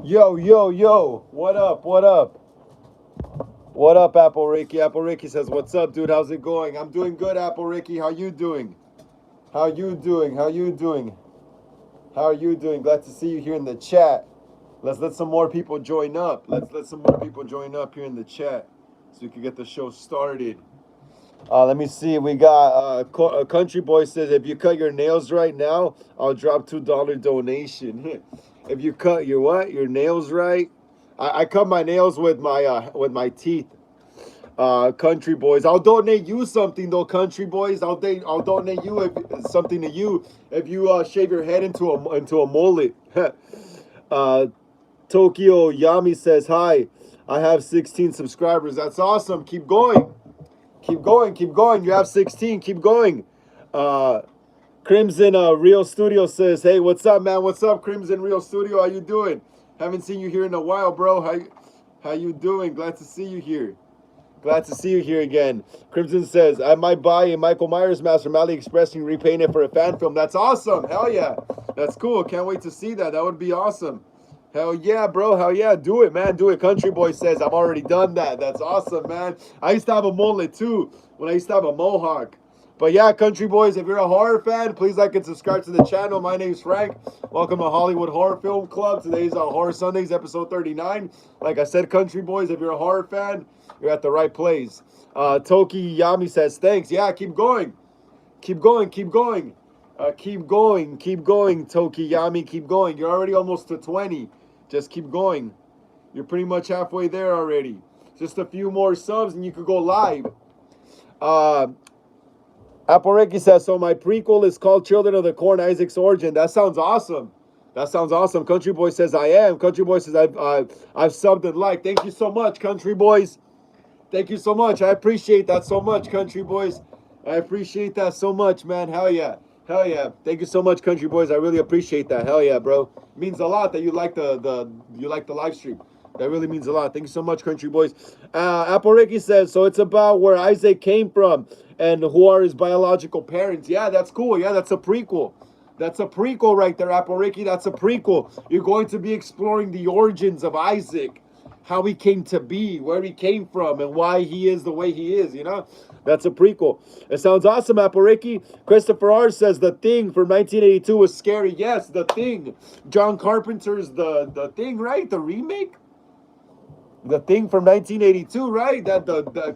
Yo, yo, yo. What up? What up? What up, Apple Ricky? Apple Ricky says, "What's up, dude? How's it going?" I'm doing good, Apple Ricky. How you doing? How you doing? How you doing? How are you doing? Glad to see you here in the chat. Let's let some more people join up. Let's let some more people join up here in the chat so we can get the show started. Let me see. We got Country Boy says, "If you cut your nails right now, I'll drop $2 donation." If you cut your what? Your nails right? I cut my nails with my teeth. Country Boys, I'll donate you something though. Country Boys, I'll donate you something to you if you shave your head into a mullet. uh, Tokyo Yami says hi. I have 16 subscribers. That's awesome. Keep going. Keep going, keep going. You have 16. Keep going. Uh, Crimson Real Studio says, "Hey, what's up, man? What's up, Crimson Real Studio? How you doing? Haven't seen you here in a while, bro. How you doing? Glad to see you here. Glad to see you here again. Crimson says, I might buy a Michael Myers mask from AliExpress and repaint it for a fan film. That's awesome. Hell yeah. That's cool. Can't wait to see that. That would be awesome. Hell yeah, bro. Hell yeah. Do it, man. Do it. Country Boy says, I've already done that. That's awesome, man. I used to have a mullet too when I used to have a mohawk. But yeah, Country Boys, if you're a horror fan, please like and subscribe to the channel. My name's Frank. Welcome to Hollywood Horror Film Club. Today's Horror Sundays, episode 39. Like I said, Country Boys, if you're a horror fan, you're at the right place. Toki Yami says, thanks. Yeah, keep going. Keep going. Keep going. Keep going. Keep going, Toki Yami. Keep going. You're already almost to 20. Just keep going. You're pretty much halfway there already. Just a few more subs and you could go live. Apple Ricky says, so my prequel is called Children of the Corn, Isaac's Origin. That sounds awesome. That sounds awesome. Country Boy says, I am. Country Boy says, I've subbed and liked. Thank you so much, Country Boys. Thank you so much. I appreciate that so much, Country Boys. I appreciate that so much, man. Hell yeah. Hell yeah. Thank you so much, Country Boys. I really appreciate that. Hell yeah, bro. It means a lot that you like the live stream. That really means a lot. Thank you so much, Country Boys. Apple Ricky says, so it's about where Isaac came from and who are his biological parents. Yeah, that's cool. Yeah, that's a prequel. That's a prequel right there, Apple Ricky. That's a prequel. You're going to be exploring the origins of Isaac, how he came to be, where he came from, and why he is the way he is, you know? That's a prequel. It sounds awesome, Apple Ricky. Christopher R. says, The Thing from 1982 was scary. Yes, The Thing. John Carpenter's The Thing, right? The remake? The Thing from 1982, right?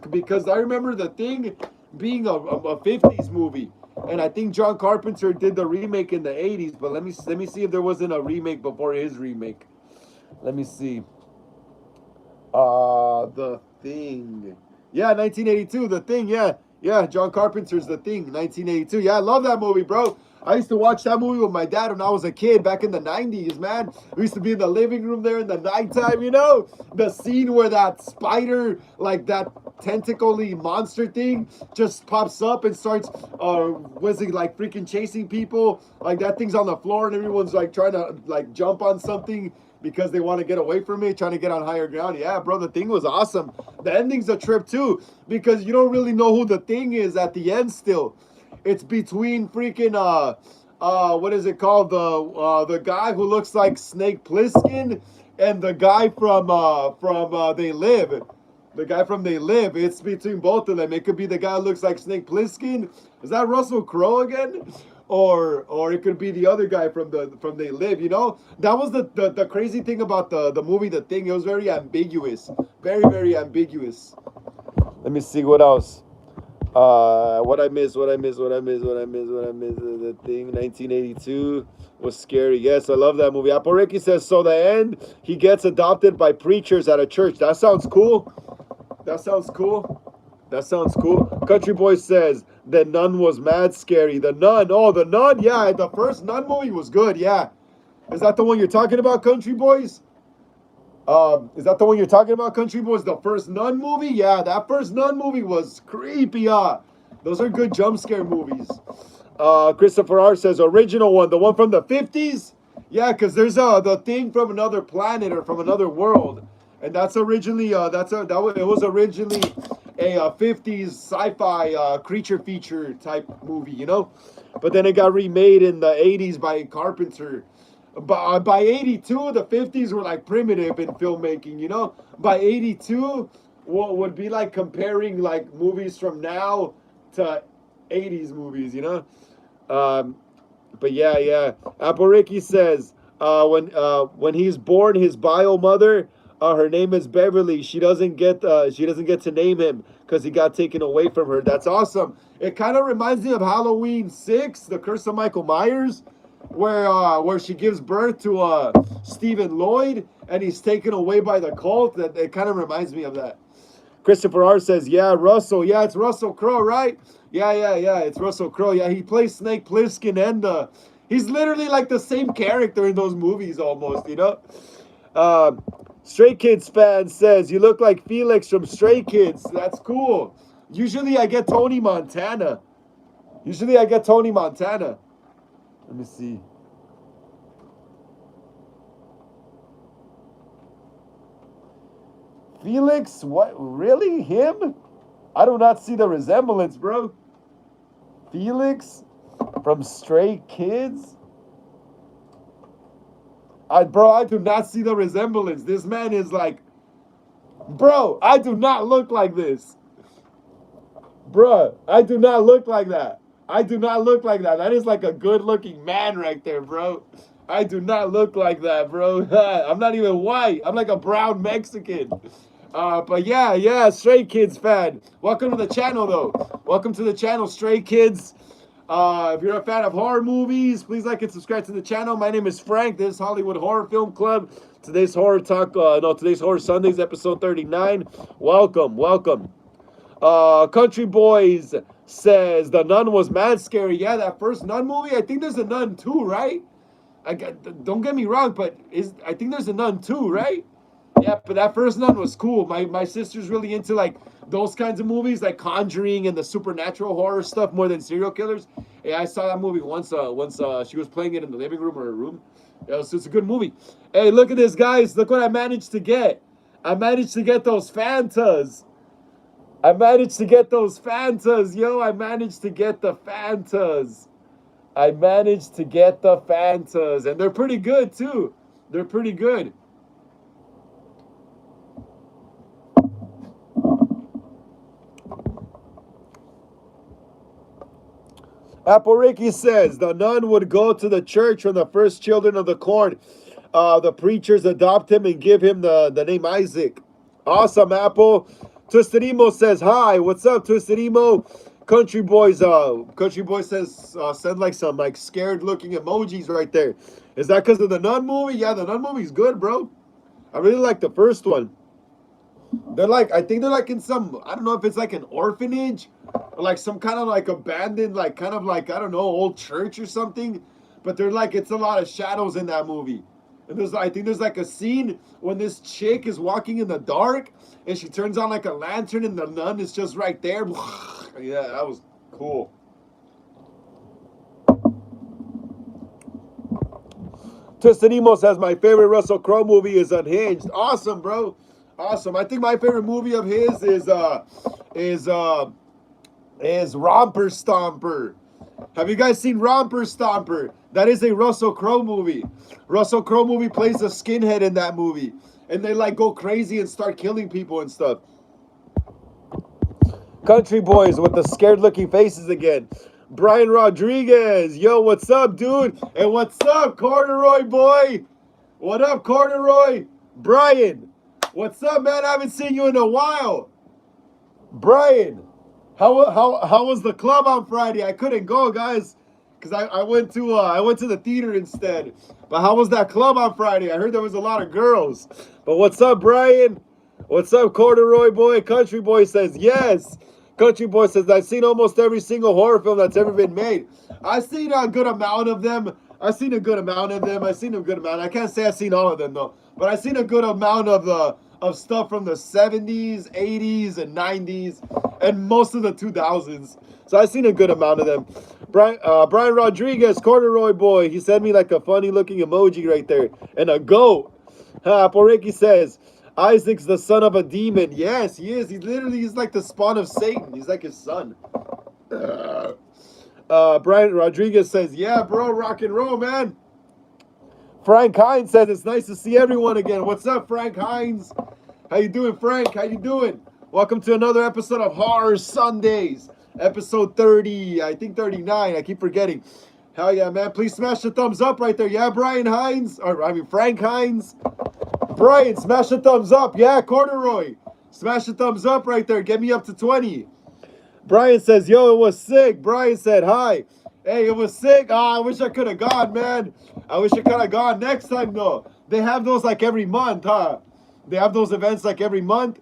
Because I remember The Thing being a 50s movie, and I think John Carpenter did the remake in the 80s. But let me see if there wasn't a remake before his remake. Let me see. The Thing. Yeah, 1982. The Thing. Yeah. John Carpenter's The Thing, 1982. Yeah, I love that movie, bro. I used to watch that movie with my dad when I was a kid back in the 90s, man. We used to be in the living room there in the nighttime, you know? The scene where that spider, like that tentacly monster thing, just pops up and starts, was it like freaking chasing people? Like that thing's on the floor and everyone's like trying to like jump on something because they want to get away from it, trying to get on higher ground. Yeah, bro, The Thing was awesome. The ending's a trip too, because you don't really know who the Thing is at the end still. It's between freaking what is it called? The guy who looks like Snake Plissken and the guy from They Live. The guy from They Live. It's between both of them. It could be the guy who looks like Snake Plissken. Is that Russell Crowe again? Or it could be the other guy from They Live, you know? That was the crazy thing about the movie The Thing. It was very ambiguous. Very, very ambiguous. Let me see what else. What I miss. The Thing, 1982 was scary. Yes, I love that movie. Apple Ricky says, so the end, he gets adopted by preachers at a church. That sounds cool. That sounds cool. That sounds cool. Country Boy says, The Nun was mad scary. The Nun. Oh, The Nun. Yeah, the first Nun movie was good. Yeah. Is that the one you're talking about, Country Boys? Is that the one you're talking about, Country Boys? The first Nun movie? Yeah, that first Nun movie was creepy. Those are good jump scare movies. Christopher R. says, original one, the one from the 50s? Yeah, because there's the Thing from another planet or from another world. And that's originally, it was originally a 50s sci-fi creature feature type movie, you know? But then it got remade in the 80s by Carpenter. By 82, the 50s were like primitive in filmmaking, you know? By 82, what would be like comparing like movies from now to 80s movies, you know? But yeah. Apple Ricky says, when he's born, his bio mother, her name is Beverly. She doesn't get to name him because he got taken away from her. That's awesome. It kind of reminds me of Halloween 6, The Curse of Michael Myers, where she gives birth to Stephen Lloyd and he's taken away by the cult. That it kind of reminds me of that. Christopher R. says, yeah, Russell. Yeah, it's Russell Crowe, right? Yeah. It's Russell Crowe. Yeah, he plays Snake Plissken and he's literally like the same character in those movies almost, you know? Stray Kids fan says, you look like Felix from Stray Kids. That's cool. Usually I get Tony Montana. Let me see. Felix, what? Really? Him? I do not see the resemblance, bro. Felix from Stray Kids? Bro, I do not see the resemblance. This man is like, bro, I do not look like this. Bro, I do not look like that. I do not look like that. That is like a good looking man right there, bro. I do not look like that, bro. I'm not even white. I'm like a brown Mexican. But yeah, Stray Kids fan. Welcome to the channel, though. Welcome to the channel, Stray Kids. If you're a fan of horror movies, please like and subscribe to the channel. My name is Frank. This is Hollywood Horror Film Club. Today's Horror Talk, today's Horror Sundays, episode 39. Welcome. Country Boys says the Nun was mad scary. Yeah, that first Nun movie. I think there's a Nun 2, right? Don't get me wrong, but I think there's a Nun 2, right? Yeah, but that first Nun was cool. My sister's really into like those kinds of movies, like Conjuring and the supernatural horror stuff more than serial killers. Yeah, I saw that movie once she was playing it in the living room or her room. Yeah, so it's a good movie. Hey, look at this, guys. Look what I managed to get. I managed to get those Fantas. Yo. I managed to get the Fantas. I managed to get the Fantas. And they're pretty good, too. They're pretty good. Apple Ricky says, the nun would go to the church from the first children of the corn. The preachers adopt him and give him the name Isaac. Awesome, Apple. Twisted Emo says, hi. What's up, Twisted Emo? Country Boy says, send like some like scared looking emojis right there. Is that because of the Nun movie? Yeah, the Nun movie's good, bro. I really like the first one. I think they're like in some, I don't know if it's like an orphanage or like some kind of like abandoned, like kind of like, I don't know, old church or something. But they're like, it's a lot of shadows in that movie. And I think there's like a scene when this chick is walking in the dark and she turns on like a lantern and the nun is just right there. Yeah, that was cool. Twisted Emo says my favorite Russell Crowe movie is Unhinged. Awesome, bro. Awesome. I think my favorite movie of his is Romper Stomper. Have you guys seen Romper Stomper? That is a Russell Crowe movie. Russell Crowe movie plays a skinhead in that movie. And they like go crazy and start killing people and stuff. Country Boys with the scared looking faces again. Brian Rodriguez. Yo, what's up, dude? And what's up, Corduroy boy? What up, Corduroy? Brian. What's up, man? I haven't seen you in a while. Brian, how was the club on Friday? I couldn't go, guys, because I went to the theater instead. But how was that club on Friday? I heard there was a lot of girls. But what's up, Brian? What's up, Corduroy boy? Country Boy says yes. Country Boy says I've seen almost every single horror film that's ever been made. I've seen a good amount of them. I can't say I've seen all of them though. But I've seen a good amount of stuff from the 70s, 80s, and 90s, and most of the 2000s. So I've seen a good amount of them. Brian Rodriguez, Corduroy boy, he sent me like a funny looking emoji right there. And a goat. Poreki says, Isaac's the son of a demon. Yes, he is. He's like the spawn of Satan. He's like his son. Brian Rodriguez says, yeah, bro, rock and roll, man. Frank Hines says it's nice to see everyone again. What's up, Frank Hines? How you doing, Frank? How you doing? Welcome to another episode of Horror Sundays. Episode 30, I think 39. I keep forgetting. Hell yeah, man. Please smash the thumbs up right there. Yeah, Frank Hines. Brian, smash the thumbs up. Yeah, Corduroy. Smash the thumbs up right there. Get me up to 20. Brian says, yo, it was sick. Brian said, hi. Hey, it was sick. I wish I could have gone, man. I wish I could have gone next time, though. They have those like every month, huh? They have those events like every month.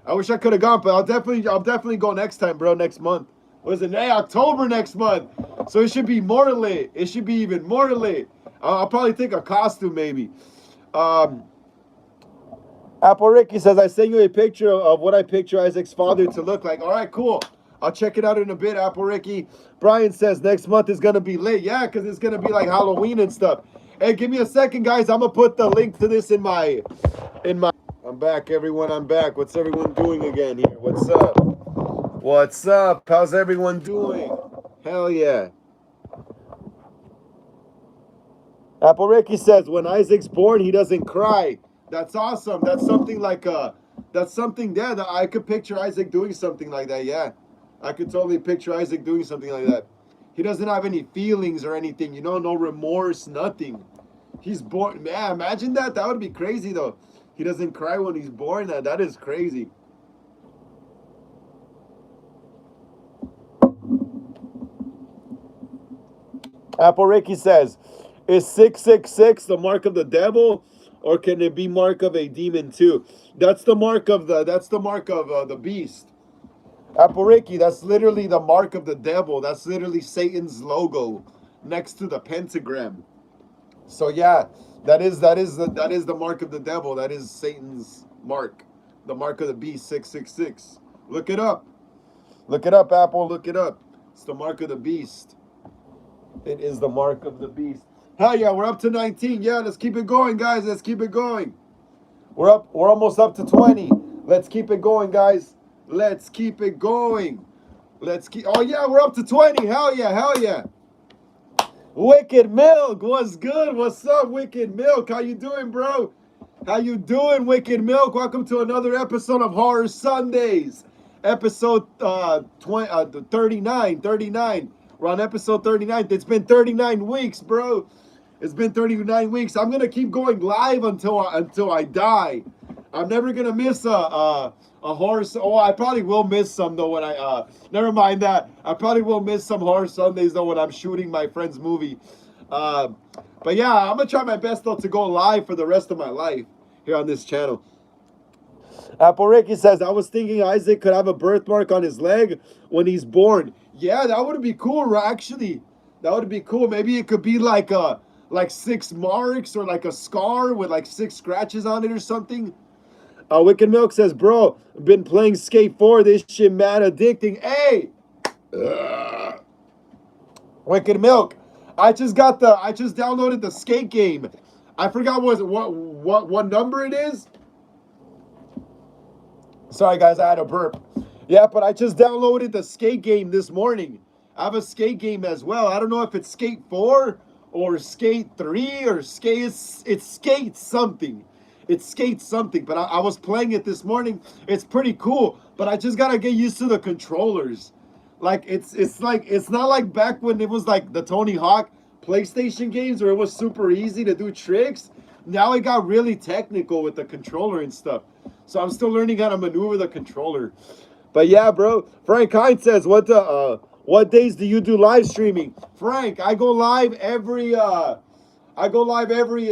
I wish I could have gone, but I'll definitely go next time, bro, next month. What is it? Hey, October next month. So it should be more lit. It should be even more lit. I'll probably take a costume, maybe. Apple Ricky says, I sent you a picture of what I picture Isaac's father to look like. All right, cool. I'll check it out in a bit, Apple Ricky. Brian says next month is going to be lit. Yeah, because it's going to be like Halloween and stuff. Hey, give me a second, guys. I'm going to put the link to this in my I'm back, everyone. I'm back. What's everyone doing again here? What's up? What's up? How's everyone doing? Hell yeah. Apple Ricky says when Isaac's born, he doesn't cry. That's awesome. That's something like that's something there that I could picture Isaac doing something like that. Yeah, I could totally picture Isaac doing something like that. He doesn't have any feelings or anything, you know, no remorse, nothing. He's born. Man, imagine that. That would be crazy though. He doesn't cry when he's born. That is crazy. Apple Ricky says, is 666 the mark of the devil, or can it be mark of a demon too? That's the mark of the beast. Apple Ricky, that's literally the mark of the devil. That's literally Satan's logo next to the pentagram. So yeah, that is the mark of the devil. That is Satan's mark. The mark of the beast, 666. Look it up. Look it up, Apple. Look it up. It's the mark of the beast. It is the mark of the beast. Hell yeah, we're up to 19. Yeah, let's keep it going, guys. Let's keep it going. We're almost up to 20. Let's keep it going, guys. Let's keep it going. Oh yeah, we're up to 20. Hell yeah, hell yeah. Wicked Milk, what's good? What's up, Wicked Milk? How you doing, bro? How you doing, Wicked Milk? Welcome to another episode of Horror Sundays. Episode 39. We're on episode 39. It's been 39 weeks, bro. It's been 39 weeks. I'm gonna keep going live until I die. I'm never gonna miss a horror. Oh, I probably will miss some though when I never mind that. I probably will miss some Horror Sundays though when I'm shooting my friend's movie. But yeah, I'm gonna try my best though to go live for the rest of my life here on this channel. Apple Ricky says, I was thinking Isaac could have a birthmark on his leg when he's born. Yeah, that would be cool, actually. That would be cool. Maybe it could be like 6 marks or like a scar with like 6 scratches on it or something. Wicked Milk says, bro, been playing Skate 4. This shit mad addicting. Hey! Wicked Milk. I just downloaded the Skate game. I forgot what number it is. Sorry, guys, I had a burp. Yeah, but I just downloaded the Skate game this morning. I have a Skate game as well. I don't know if it's Skate 4 or Skate 3 or it's Skate something. It's Skate something, but I was playing it this morning. It's pretty cool, but I just gotta get used to the controllers. Like it's not like back when it was like the Tony Hawk PlayStation games where it was super easy to do tricks. Now it got really technical with the controller and stuff. So I'm still learning how to maneuver the controller. But yeah, bro. Frank Hines says, what days do you do live streaming? Frank, I go live every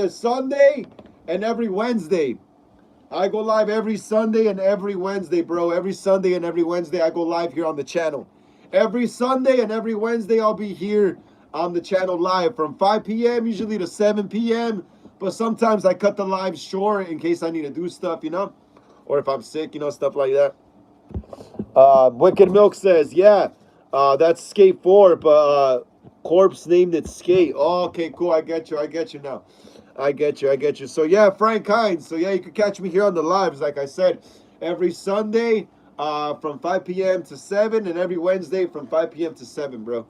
Sunday and every Wednesday. I go live every Sunday and every Wednesday, bro. Every Sunday and every Wednesday I go live here on the channel. Every Sunday and every Wednesday I'll be here on the channel live from 5 p.m. usually to 7 p.m. But sometimes I cut the live short in case I need to do stuff, you know? Or if I'm sick, you know, stuff like that. Wicked Milk says, yeah, that's Skate 4, but Corpse named it Skate. Oh, okay, cool. I get you now. I get you. So yeah, Frank Hines. So yeah, you can catch me here on the lives, like I said, every Sunday from 5 p.m. to 7, and every Wednesday from 5 p.m. to 7, bro.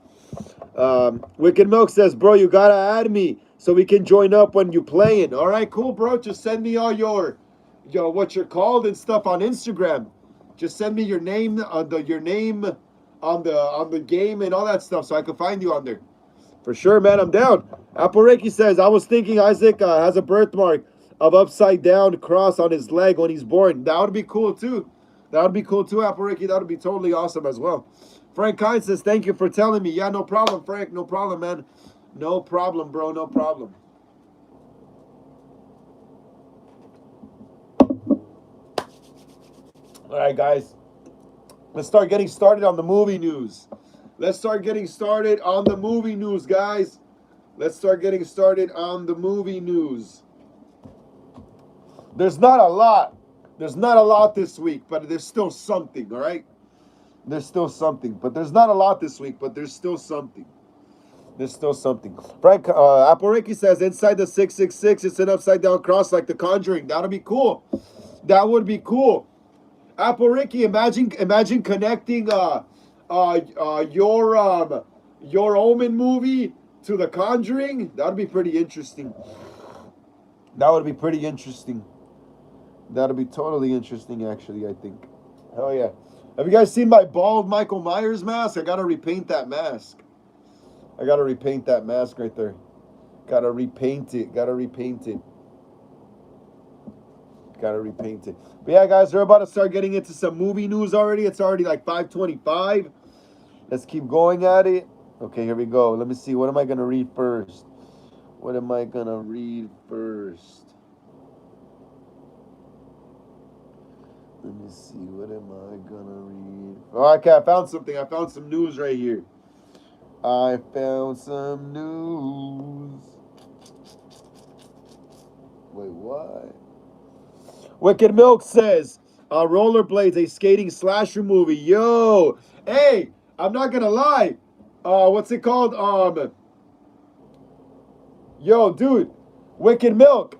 Wicked Milk says, bro, you gotta add me so we can join up when you playing. All right, cool, bro. Just send me all your what you're called and stuff on Instagram. Just send me your name on the game and all that stuff so I can find you on there. For sure, man. I'm down. Apple Ricky says, I was thinking Isaac has a birthmark of upside down cross on his leg when he's born. That would be cool too. Apple Ricky. That would be totally awesome as well. Frank Kine says, thank you for telling me. Yeah, no problem, Frank. No problem, man. No problem, bro. No problem. All right, guys. Let's start getting started on the movie news. Let's start getting started on the movie news, guys. Let's start getting started on the movie news. There's not a lot. There's not a lot this week, but there's still something, all right? There's still something. But there's not a lot this week, but there's still something. There's still something. Frank, Apple Ricky says, inside the 666, it's an upside down cross like The Conjuring. That'll be cool. That would be cool. Apple Ricky, imagine connecting your Omen movie to The Conjuring. That would be pretty interesting. That would be pretty interesting. That would be totally interesting, actually, I think. Hell yeah. Have you guys seen my bald Michael Myers mask? I gotta repaint that mask. I gotta repaint that mask right there. Gotta repaint it. Gotta repaint it. Gotta repaint it. But yeah, guys, we're about to start getting into some movie news already. It's already like 5:25. Let's keep going at it. Okay, here we go. Let me see. What am I gonna read first? What am I gonna read first? Let me see. What am I gonna read? Oh, okay, I found something. I found some news right here. I found some news. Wait, what? Wicked Milk says, Rollerblades, a skating slasher movie. Yo, hey, I'm not gonna lie. What's it called? Yo, dude, Wicked Milk.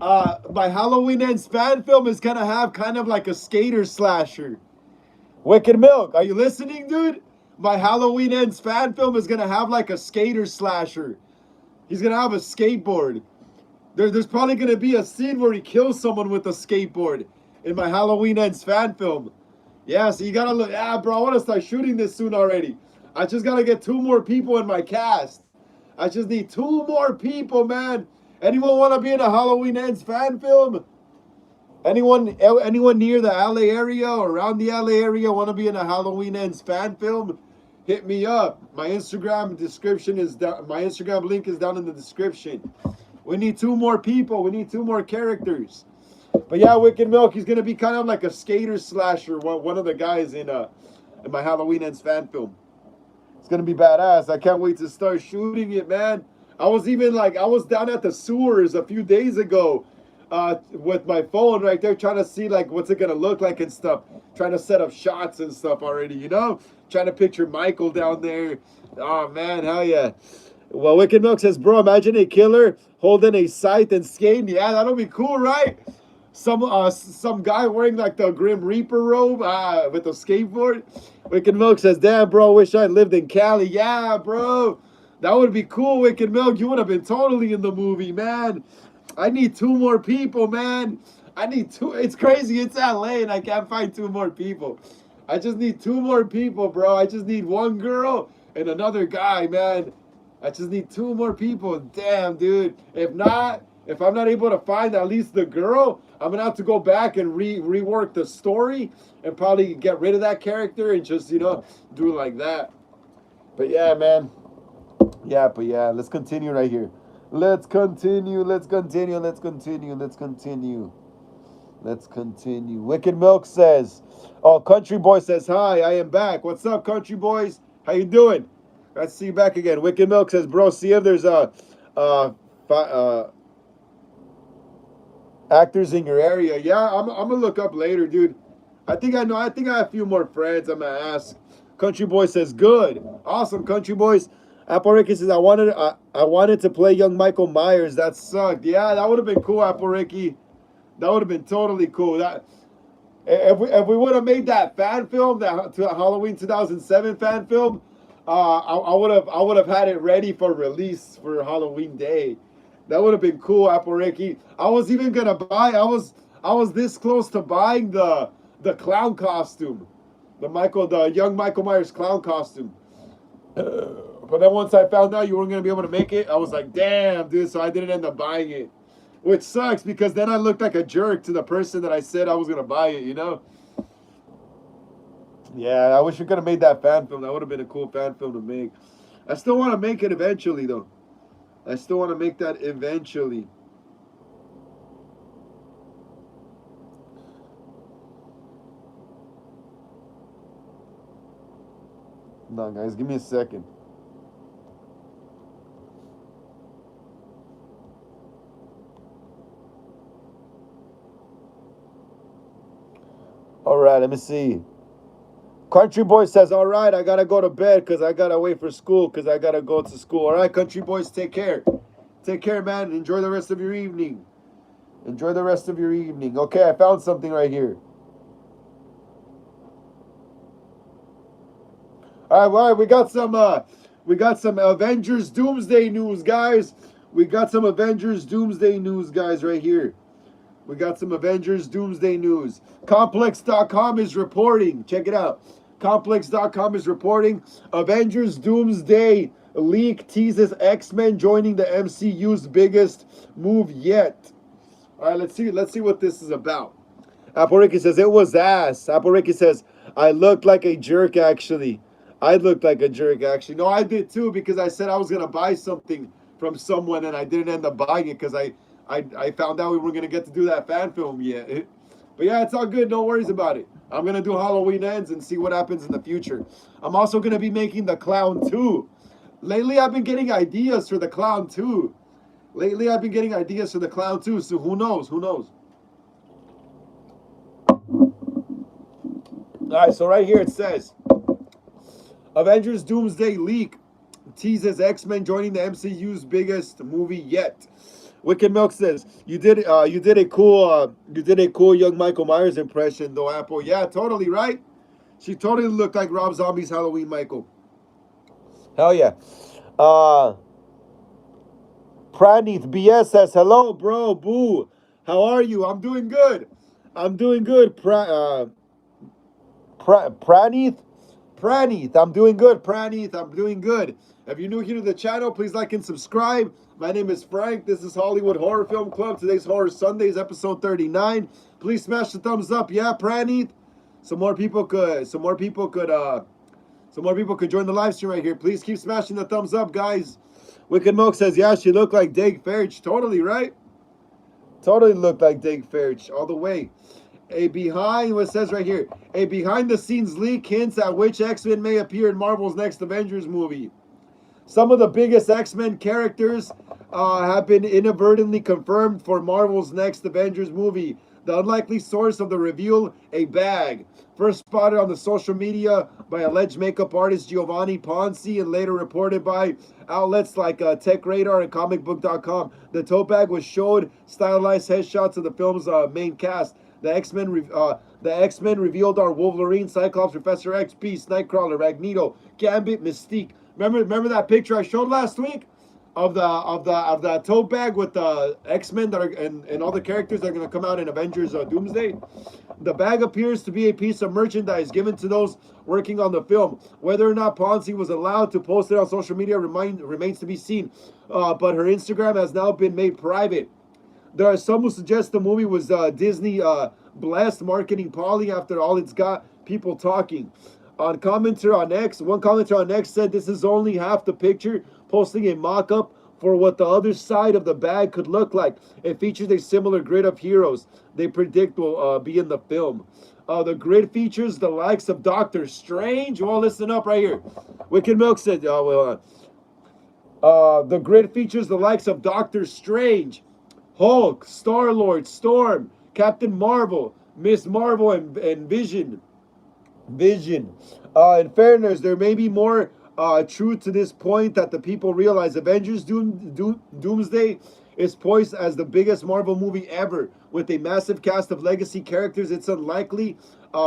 My Halloween Ends fan film is gonna have kind of like a skater slasher. Wicked Milk, are you listening, dude? My Halloween Ends fan film is gonna have like a skater slasher. He's gonna have a skateboard. There's probably gonna be a scene where he kills someone with a skateboard in my Halloween Ends fan film. Yeah, so you gotta look. Yeah, bro, I wanna start shooting this soon already. I just gotta get 2 more people in my cast. I just need 2 more people, man. Anyone wanna be in a Halloween Ends fan film? Anyone near the LA area or around the LA area wanna be in a Halloween Ends fan film? Hit me up. My Instagram description is down. My Instagram link is down in the description. We need 2 more people. We need 2 more characters. But yeah, Wicked Milk, he's gonna be kind of like a skater slasher. One of the guys in my Halloween Ends fan film. It's gonna be badass. I can't wait to start shooting it, man. I was down at the sewers a few days ago, with my phone right there, trying to see like what's it gonna look like and stuff. Trying to set up shots and stuff already, you know. Trying to picture Michael down there. Oh man, hell yeah. Well, Wicked Milk says, bro, imagine a killer holding a scythe and skating. Yeah, that'll be cool, right? Some guy wearing like the Grim Reaper robe with a skateboard. Wicked Milk says, damn, bro, wish I lived in Cali. Yeah, bro. That would be cool, Wicked Milk. You would have been totally in the movie, man. I need 2 more people, man. I need 2. It's crazy. It's LA and I can't find 2 more people. I just need 2 more people, bro. I just need 1 girl and another guy, man. I just need 2 more people. Damn, dude. If I'm not able to find at least the girl, I'm gonna have to go back and rework the story and probably get rid of that character and just, do it like that. But yeah, man. Yeah, let's continue right here. Let's continue. Wicked Milk says, oh, Country Boy says, hi, I am back. What's up, Country Boys? How you doing? Nice to see you back again. Wicked Milk says, bro, see if there's actors in your area. Yeah, I'm gonna look up later, dude. I think I have a few more friends. I'm gonna ask. Country Boy says, good. Awesome, Country Boys. Apple Ricky says, I wanted to play young Michael Myers. That sucked. Yeah, that would have been cool, Apple Ricky. That would have been totally cool. That if we would have made that fan film, that Halloween 2007 fan film, I would have had it ready for release for Halloween Day. That would have been cool, Apple Ricky. I was even gonna buy. I was this close to buying the clown costume, the young Michael Myers clown costume. But then once I found out you weren't gonna be able to make it, I was like, damn, dude. So I didn't end up buying it, which sucks because then I looked like a jerk to the person that I said I was gonna buy it. Yeah, I wish we could have made that fan film. That would have been a cool fan film to make. I still want to make it eventually, though. I still want to make that eventually. No, guys, give me a second. All right, let me see. Country Boy says, all right, I got to go to bed because I got to wait for school because I got to go to school. All right, Country Boys, take care. Take care, man. Enjoy the rest of your evening. Enjoy the rest of your evening. Okay, I found something right here. All right, we got some Avengers Doomsday news, guys. We got some Avengers Doomsday news, guys, right here. We got some Avengers Doomsday news. Complex.com is reporting. Check it out. Complex.com is reporting Avengers Doomsday leak teases X-Men joining the MCU's biggest move yet. All right, let's see what this is about. Apple Ricky says it was ass. Apple Ricky says I looked like a jerk actually. I looked like a jerk actually. No, I did too because I said I was gonna buy something from someone and I didn't end up buying it because I found out we weren't gonna get to do that fan film yet. But yeah, it's all good. No worries about it. I'm gonna do Halloween Ends and see what happens in the future. I'm also gonna be making the Clown 2. Lately, I've been getting ideas for the Clown 2. So who knows? Who knows? All right, so right here it says Avengers Doomsday leak teases X-Men joining the MCU's biggest movie yet. Wicked Milk says you did a cool young Michael Myers impression though, Apple. Yeah, totally right. She totally looked like Rob Zombie's Halloween Michael. Hell yeah. Pranith BS says hello, bro. Boo. How are you? I'm doing good. Pranith. Pranith, I'm doing good. Pranith, I'm doing good. If you're new here to the channel, please like and subscribe. My name is Frank. This is Hollywood Horror Film Club. Today's Horror Sundays, episode 39. Please smash the thumbs up. Yeah, Pranith. Some more people could join the live stream right here. Please keep smashing the thumbs up, guys. Wicked Milk says, yeah, she looked like Dave Fairch. Totally, right? Totally looked like Dave Fairch all the way. What says right here, a behind-the-scenes leak hints at which X-Men may appear in Marvel's next Avengers movie. Some of the biggest X-Men characters have been inadvertently confirmed for Marvel's next Avengers movie. The unlikely source of the reveal, a bag. First spotted on the social media by alleged makeup artist Giovanni Ponzi and later reported by outlets like TechRadar and ComicBook.com. The tote bag was showed stylized headshots of the film's main cast. The X-Men revealed our Wolverine, Cyclops, Professor X, Beast, Nightcrawler, Magneto, Gambit, Mystique. Remember that picture I showed last week of the tote bag with the X-Men that are and all the characters that are gonna come out in Avengers Doomsday? The bag appears to be a piece of merchandise given to those working on the film. Whether or not Ponzi was allowed to post it on social media remains to be seen. But her Instagram has now been made private. There are some who suggest the movie was Disney blessed marketing Polly after all it's got people talking. One commenter on X said this is only half the picture, posting a mock-up for what the other side of the bag could look like. It features a similar grid of heroes they predict will be in the film. The grid features the likes of Doctor Strange. Well, listen up right here. Wicked Milk said, the grid features the likes of Doctor Strange, Hulk, Star-Lord, Storm, Captain Marvel, Miss Marvel, and Vision. In fairness, there may be more truth to this point that the people realize. Avengers Doomsday is poised as the biggest Marvel movie ever. With a massive cast of legacy characters, it's unlikely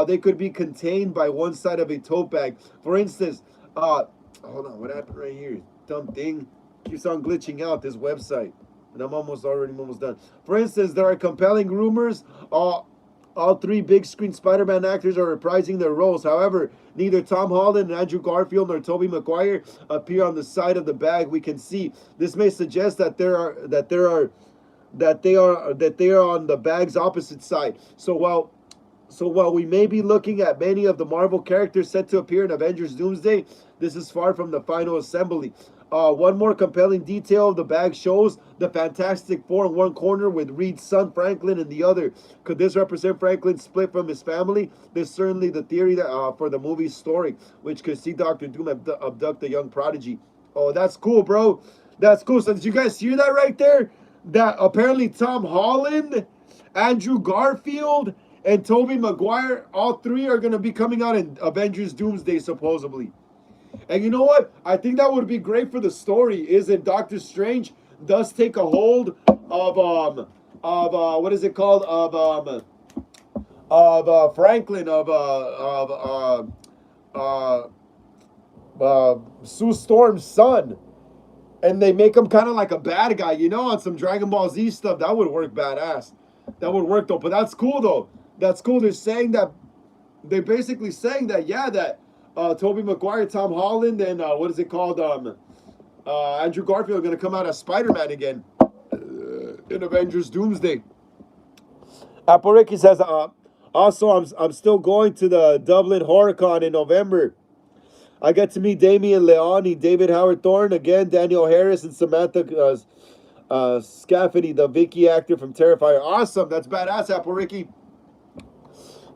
they could be contained by one side of a tote bag. For instance, hold on, what happened right here? Dumb thing. Keeps on glitching out, this website. And I'm almost done. For instance, there are compelling rumors. All three big screen Spider-Man actors are reprising their roles. However, neither Tom Holland, Andrew Garfield, nor Tobey Maguire appear on the side of the bag we can see. This may suggest that they are on the bag's opposite side. So while we may be looking at many of the Marvel characters set to appear in Avengers Doomsday, this is far from the final assembly. One more compelling detail of the bag shows the Fantastic Four in one corner with Reed's son Franklin in the other. Could this represent Franklin's split from his family? This is certainly the theory that for the movie's story, which could see Doctor Doom abduct the young prodigy. Oh, that's cool, bro. That's cool. So did you guys hear that right there? That apparently Tom Holland, Andrew Garfield, and Tobey Maguire, all three are going to be coming out in Avengers Doomsday, supposedly. And you know what? I think that would be great for the story, is if Doctor Strange does take a hold of of what is it called, of Franklin, uh, Sue Storm's son, and they make him kind of like a bad guy, on some Dragon Ball Z stuff. That would work badass. That would work though. But that's cool though. That's cool. They're basically saying that, yeah, that Tobey Maguire, Tom Holland, and what is it called, Andrew Garfield are gonna come out as Spider-Man again in Avengers Doomsday. Apple Ricky says, also I'm still going to the Dublin HorrorCon in November. I get to meet Damian Leone, David Howard Thorne, again, Daniel Harris, and Samantha Scafidi, the Vicky actor from Terrifier. Awesome. That's badass, Apple Ricky.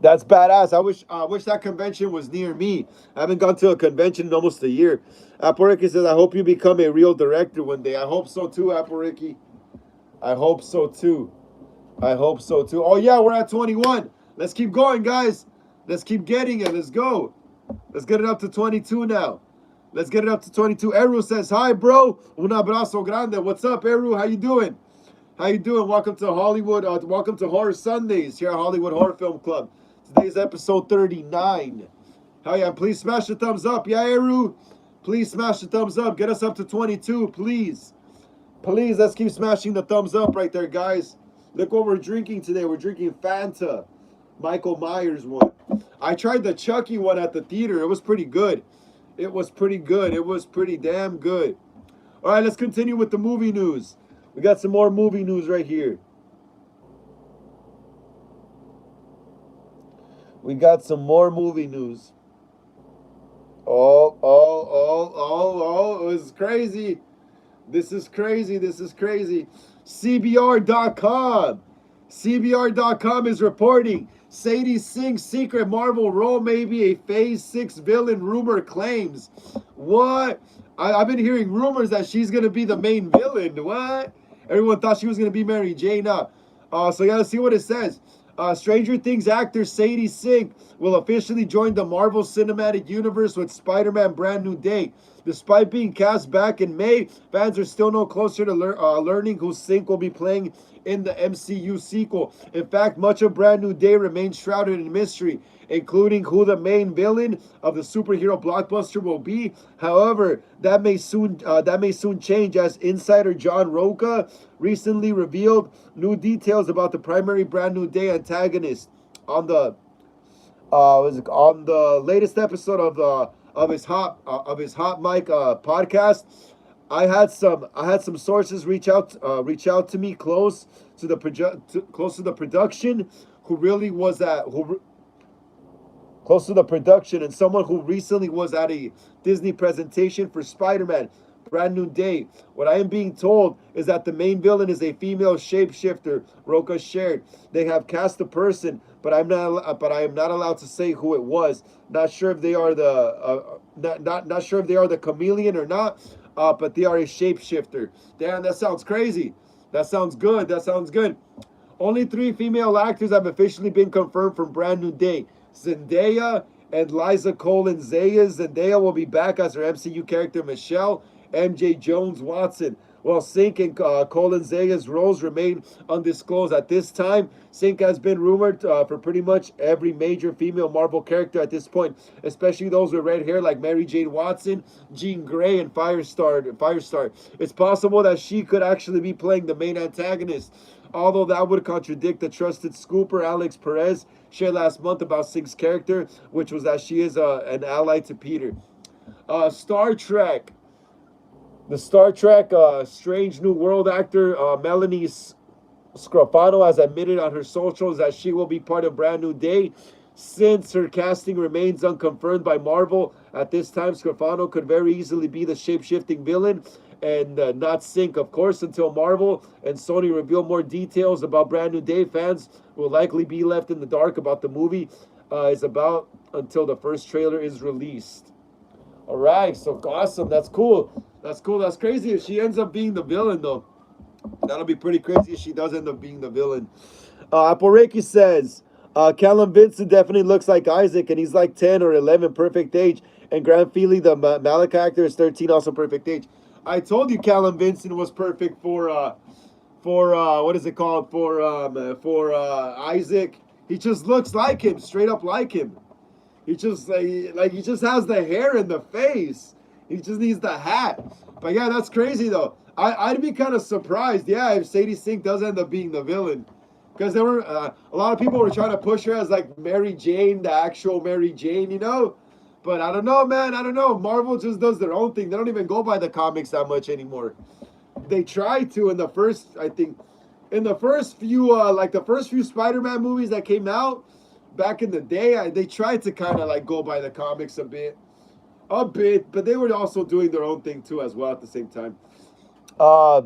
That's badass. I wish that convention was near me. I haven't gone to a convention in almost a year. Apple Ricky says, I hope you become a real director one day. I hope so too, Apple Ricky. I hope so too. I hope so too. Oh yeah, we're at 21. Let's keep going, guys. Let's keep getting it. Let's go. Let's get it up to 22 now. Let's get it up to 22. Eru says, hi, bro. Un abrazo grande. What's up, Eru? How you doing? How you doing? Welcome to Hollywood. Welcome to Horror Sundays here at Hollywood Horror Film Club. Today's episode 39. Hell yeah, please smash the thumbs up. Yeah, Eru? Please smash the thumbs up. Get us up to 22, please. Please, let's keep smashing the thumbs up right there, guys. Look what we're drinking today. We're drinking Fanta. Michael Myers one. I tried the Chucky one at the theater. It was pretty good. It was pretty good. It was pretty damn good. All right, let's continue with the movie news. We got some more movie news right here. We got some more movie news. Oh, it was crazy. This is crazy. This is crazy. CBR.com. CBR.com is reporting Sadie Sink's secret Marvel role may be a Phase 6 villain, rumor claims. What? I've been hearing rumors that she's going to be the main villain. What? Everyone thought she was going to be Mary Jane. So you got to see what it says. Stranger Things actor Sadie Sink will officially join the Marvel Cinematic Universe with Spider-Man Brand New Day. Despite being cast back in May, fans are still no closer to learning who Sink will be playing in the MCU sequel. In fact, much of Brand New Day remains shrouded in mystery, including who the main villain of the superhero blockbuster will be. However, that may soon change, as insider John Roca recently revealed new details about the primary Brand New Day antagonist on the latest episode of his hot mic podcast. I had some sources reach out to me close to the production, who really was close to the production, and someone who recently was at a Disney presentation for Spider-Man Brand New Day. What I am being told is that the main villain is a female shapeshifter, Roca shared. They have cast a person, but I am not allowed to say who it was. Not sure if they are not sure if they are the chameleon or not, but they are a shapeshifter. Damn, that sounds crazy. That sounds good. That sounds good. Only 3 female actors have officially been confirmed from Brand New Day: Zendaya and Liza Colin-Zayas. Zendaya will be back as her MCU character Michelle MJ Jones Watson, while Sink and Colin-Zayas' roles remain undisclosed at this time. Sink has been rumored for pretty much every major female Marvel character at this point, especially those with red hair like Mary Jane Watson, Jean Grey, and Firestar. It's possible that she could actually be playing the main antagonist, although that would contradict the trusted scooper Alex Perez shared last month about Sink's character, which was that she is an ally to Peter. Star Trek. The Star Trek Strange New World actor Melanie Scrofano has admitted on her socials that she will be part of Brand New Day. Since her casting remains unconfirmed by Marvel at this time, Scrofano could very easily be the shape-shifting villain, and not Sink, of course, until Marvel and Sony reveal more details about Brand New Day. Fans will likely be left in the dark about the movie is about until the first trailer is released. All right, so awesome. That's cool. That's cool. That's crazy if she ends up being the villain, though. That'll be pretty crazy if she does end up being the villain. Apple Reiki says, Callum Vincent definitely looks like Isaac, and he's like 10 or 11, perfect age. And Grant Feely, the Malek actor, is 13, also perfect age. I told you Callum Vincent was perfect for for what is it called for Isaac. He just looks like him, straight up like him. He just like he just has the hair and the face. He just needs the hat. But yeah, that's crazy though. I'd be kind of surprised, yeah, if Sadie Sink does end up being the villain, because there were a lot of people were trying to push her as like Mary Jane, the actual Mary Jane, you know. But I don't know, man. I don't know. Marvel just does their own thing. They don't even go by the comics that much anymore. They tried to in the first, I think, in the first few, like the first few Spider-Man movies that came out back in the day, they tried to kind of like go by the comics a bit, but they were also doing their own thing too as well at the same time. Uh,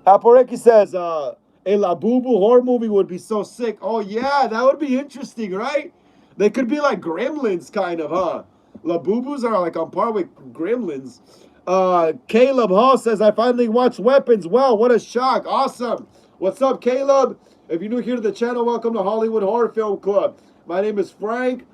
Aporeki says, a Labubu horror movie would be so sick. Oh yeah, that would be interesting, right? They could be like Gremlins, kind of, huh? Labubus are like on par with Gremlins. Caleb Hall says, I finally watched Weapons. Wow, what a shock. Awesome. What's up, Caleb? If you're new here to the channel, welcome to Hollywood Horror Film Club. My name is Frank.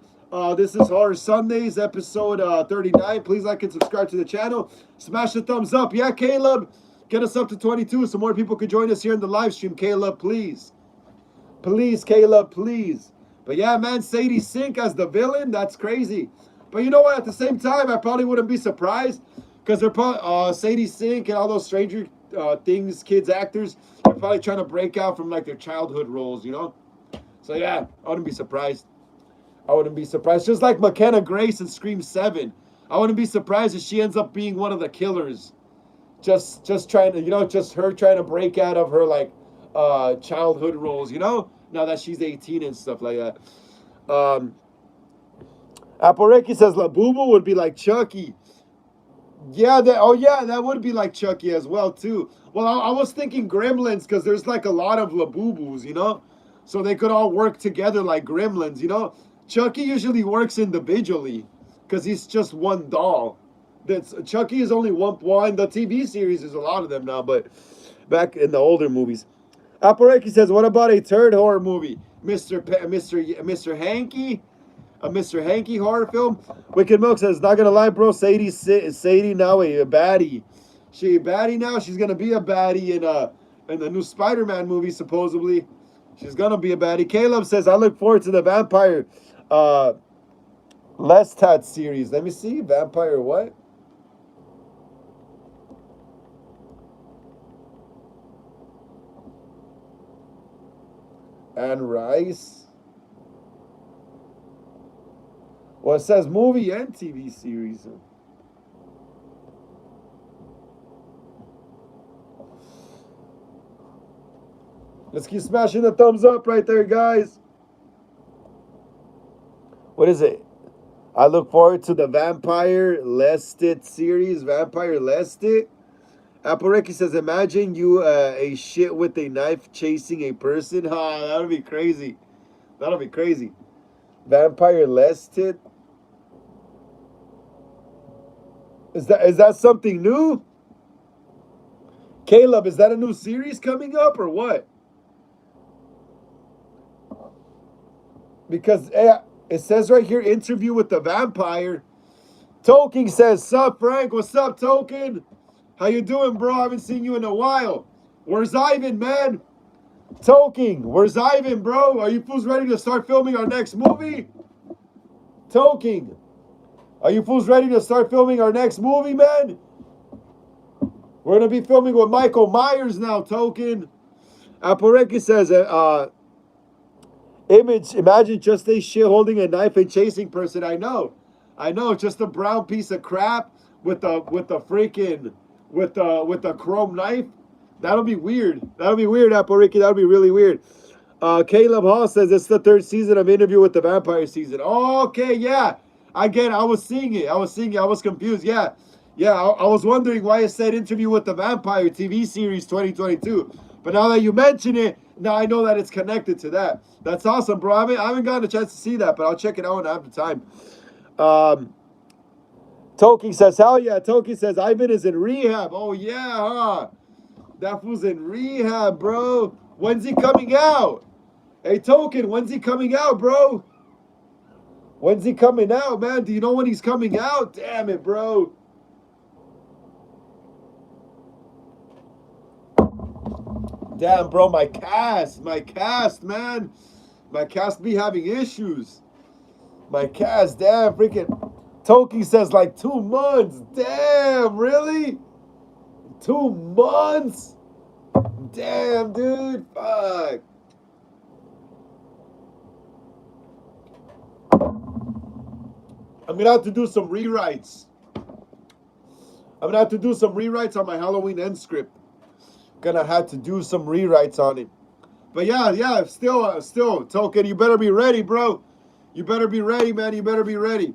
This is Horror Sundays, episode 39. Please like and subscribe to the channel. Smash the thumbs up. Yeah, Caleb. Get us up to 22 so more people could join us here in the live stream. Caleb, please. Please, Caleb, please. But yeah, man, Sadie Sink as the villain, that's crazy. But you know what? At the same time, I probably wouldn't be surprised because they're probably Sadie Sink and all those Stranger Things kids actors. They're probably trying to break out from like their childhood roles, you know. So yeah, I wouldn't be surprised. I wouldn't be surprised. Just like McKenna Grace in Scream 7, I wouldn't be surprised if she ends up being one of the killers. Just trying to, you know, just her trying to break out of her like childhood roles, you know. Now that she's 18 and stuff like that. Aporeki says Labubu would be like Chucky. Yeah, that would be like Chucky as well too. Well, I was thinking Gremlins because there's like a lot of Labubus, you know, so they could all work together like Gremlins, you know. Chucky usually works individually because he's just one doll. That's Chucky is only one. The TV series is a lot of them now, but back in the older movies. Aporeki says, what about a third horror movie? Mr. Hanky? A Mr. Hanky horror film? Wicked Milk says, not gonna lie, bro, Sadie now a baddie. She a baddie now? She's gonna be a baddie in the new Spider-Man movie, supposedly. She's gonna be a baddie. Caleb says, I look forward to the Vampire Lestat series. Let me see. Vampire what? And Rice. Well, it says movie and TV series. Let's keep smashing the thumbs up right there, guys. What is it? I look forward to the Vampire Lestat series. Vampire Lestat. Aporeki says, imagine you a shit with a knife chasing a person. Ha, that would be crazy. That'll be crazy. Vampire Lestat. Is that something new? Caleb, is that a new series coming up or what? Because it says right here, interview with the vampire. Token says, sup, Frank? What's up, Token? How you doing, bro? I haven't seen you in a while. Where's Ivan, man? Token, where's Ivan, bro? Are you fools ready to start filming our next movie? Token, are you fools ready to start filming our next movie, man? We're going to be filming with Michael Myers now, Token. Aporeki says, Image, imagine just a shit holding a knife and chasing person. I know, just a brown piece of crap with the chrome knife. That'll be weird. Aporeki. That'll be really weird. Caleb Hall says it's the third season of Interview with the Vampire season. Okay, yeah. I get it. I was seeing it. I was confused. Yeah. I was wondering why it said Interview with the Vampire TV series 2022. But now that you mention it, now I know that it's connected to that. That's awesome, bro. I haven't gotten a chance to see that, but I'll check it out when I have the time. Toki says, hell yeah. Toki says, Ivan is in rehab. Oh, yeah, huh? That fool's in rehab, bro. When's he coming out? Hey, Token, when's he coming out, bro? When's he coming out, man? Do you know when he's coming out? Damn it, bro. Damn, bro, my cast, man. My cast be having issues. My cast, damn, freaking. Toki says like 2 months. Damn, really? 2 months? Damn, dude. Fuck. I'm gonna have to do some rewrites. I'm gonna have to do some rewrites on my Halloween end script. Gonna have to do some rewrites on it. But yeah, still, Token, you better be ready, bro. You better be ready, man. You better be ready.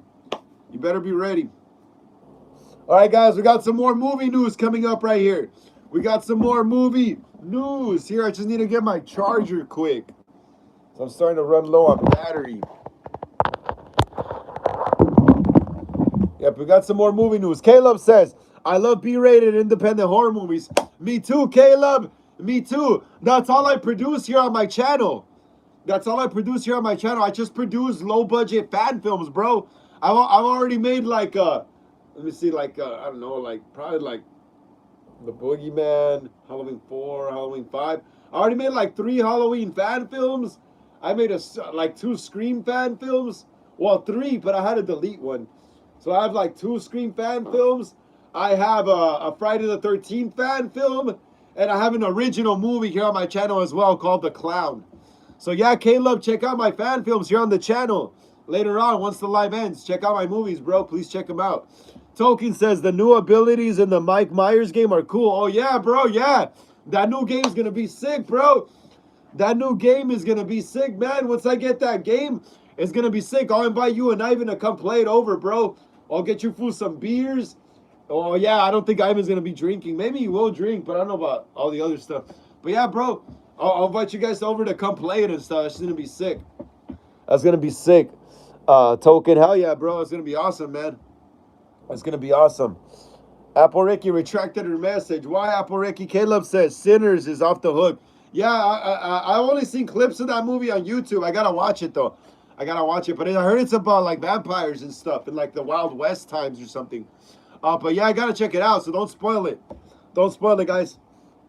You better be ready. All right, guys, we got some more movie news coming up right here. We got some more movie news here. I just need to get my charger quick. So I'm starting to run low on battery. Yep, we got some more movie news. Caleb says, I love B-rated independent horror movies. Me too, Caleb. Me too. That's all I produce here on my channel. That's all I produce here on my channel. I just produce low-budget fan films, bro. I've already made like, let me see, like, I don't know, like, probably like The Boogeyman, Halloween 4, Halloween 5. I already made like 3 Halloween fan films. I made like 2 Scream fan films. Well, 3, but I had to delete one. So I have like 2 Scream fan films. I have a Friday the 13th fan film. And I have an original movie here on my channel as well called The Clown. So yeah, Caleb, check out my fan films here on the channel. Later on, once the live ends, check out my movies, bro. Please check them out. Token says the new abilities in the Mike Myers game are cool. Oh yeah, bro, yeah. That new game is going to be sick, bro. That new game is going to be sick, man. Once I get that game, it's going to be sick. I'll invite you and Ivan to come play it over, bro. I'll get you food some beers. Oh, yeah, I don't think Ivan's going to be drinking. Maybe he will drink, but I don't know about all the other stuff. But yeah, bro, I'll invite you guys over to come play it and stuff. It's going to be sick. That's going to be sick. Token, hell yeah, bro. It's going to be awesome, man. It's going to be awesome. Apple Ricky retracted her message. Why, Apple Ricky? Caleb says Sinners is off the hook. Yeah, I only seen clips of that movie on YouTube. I got to watch it, though. I got to watch it. But I heard it's about, like, vampires and stuff in, like, the Wild West times or something. But yeah, I gotta check it out, so don't spoil it. Don't spoil it, guys.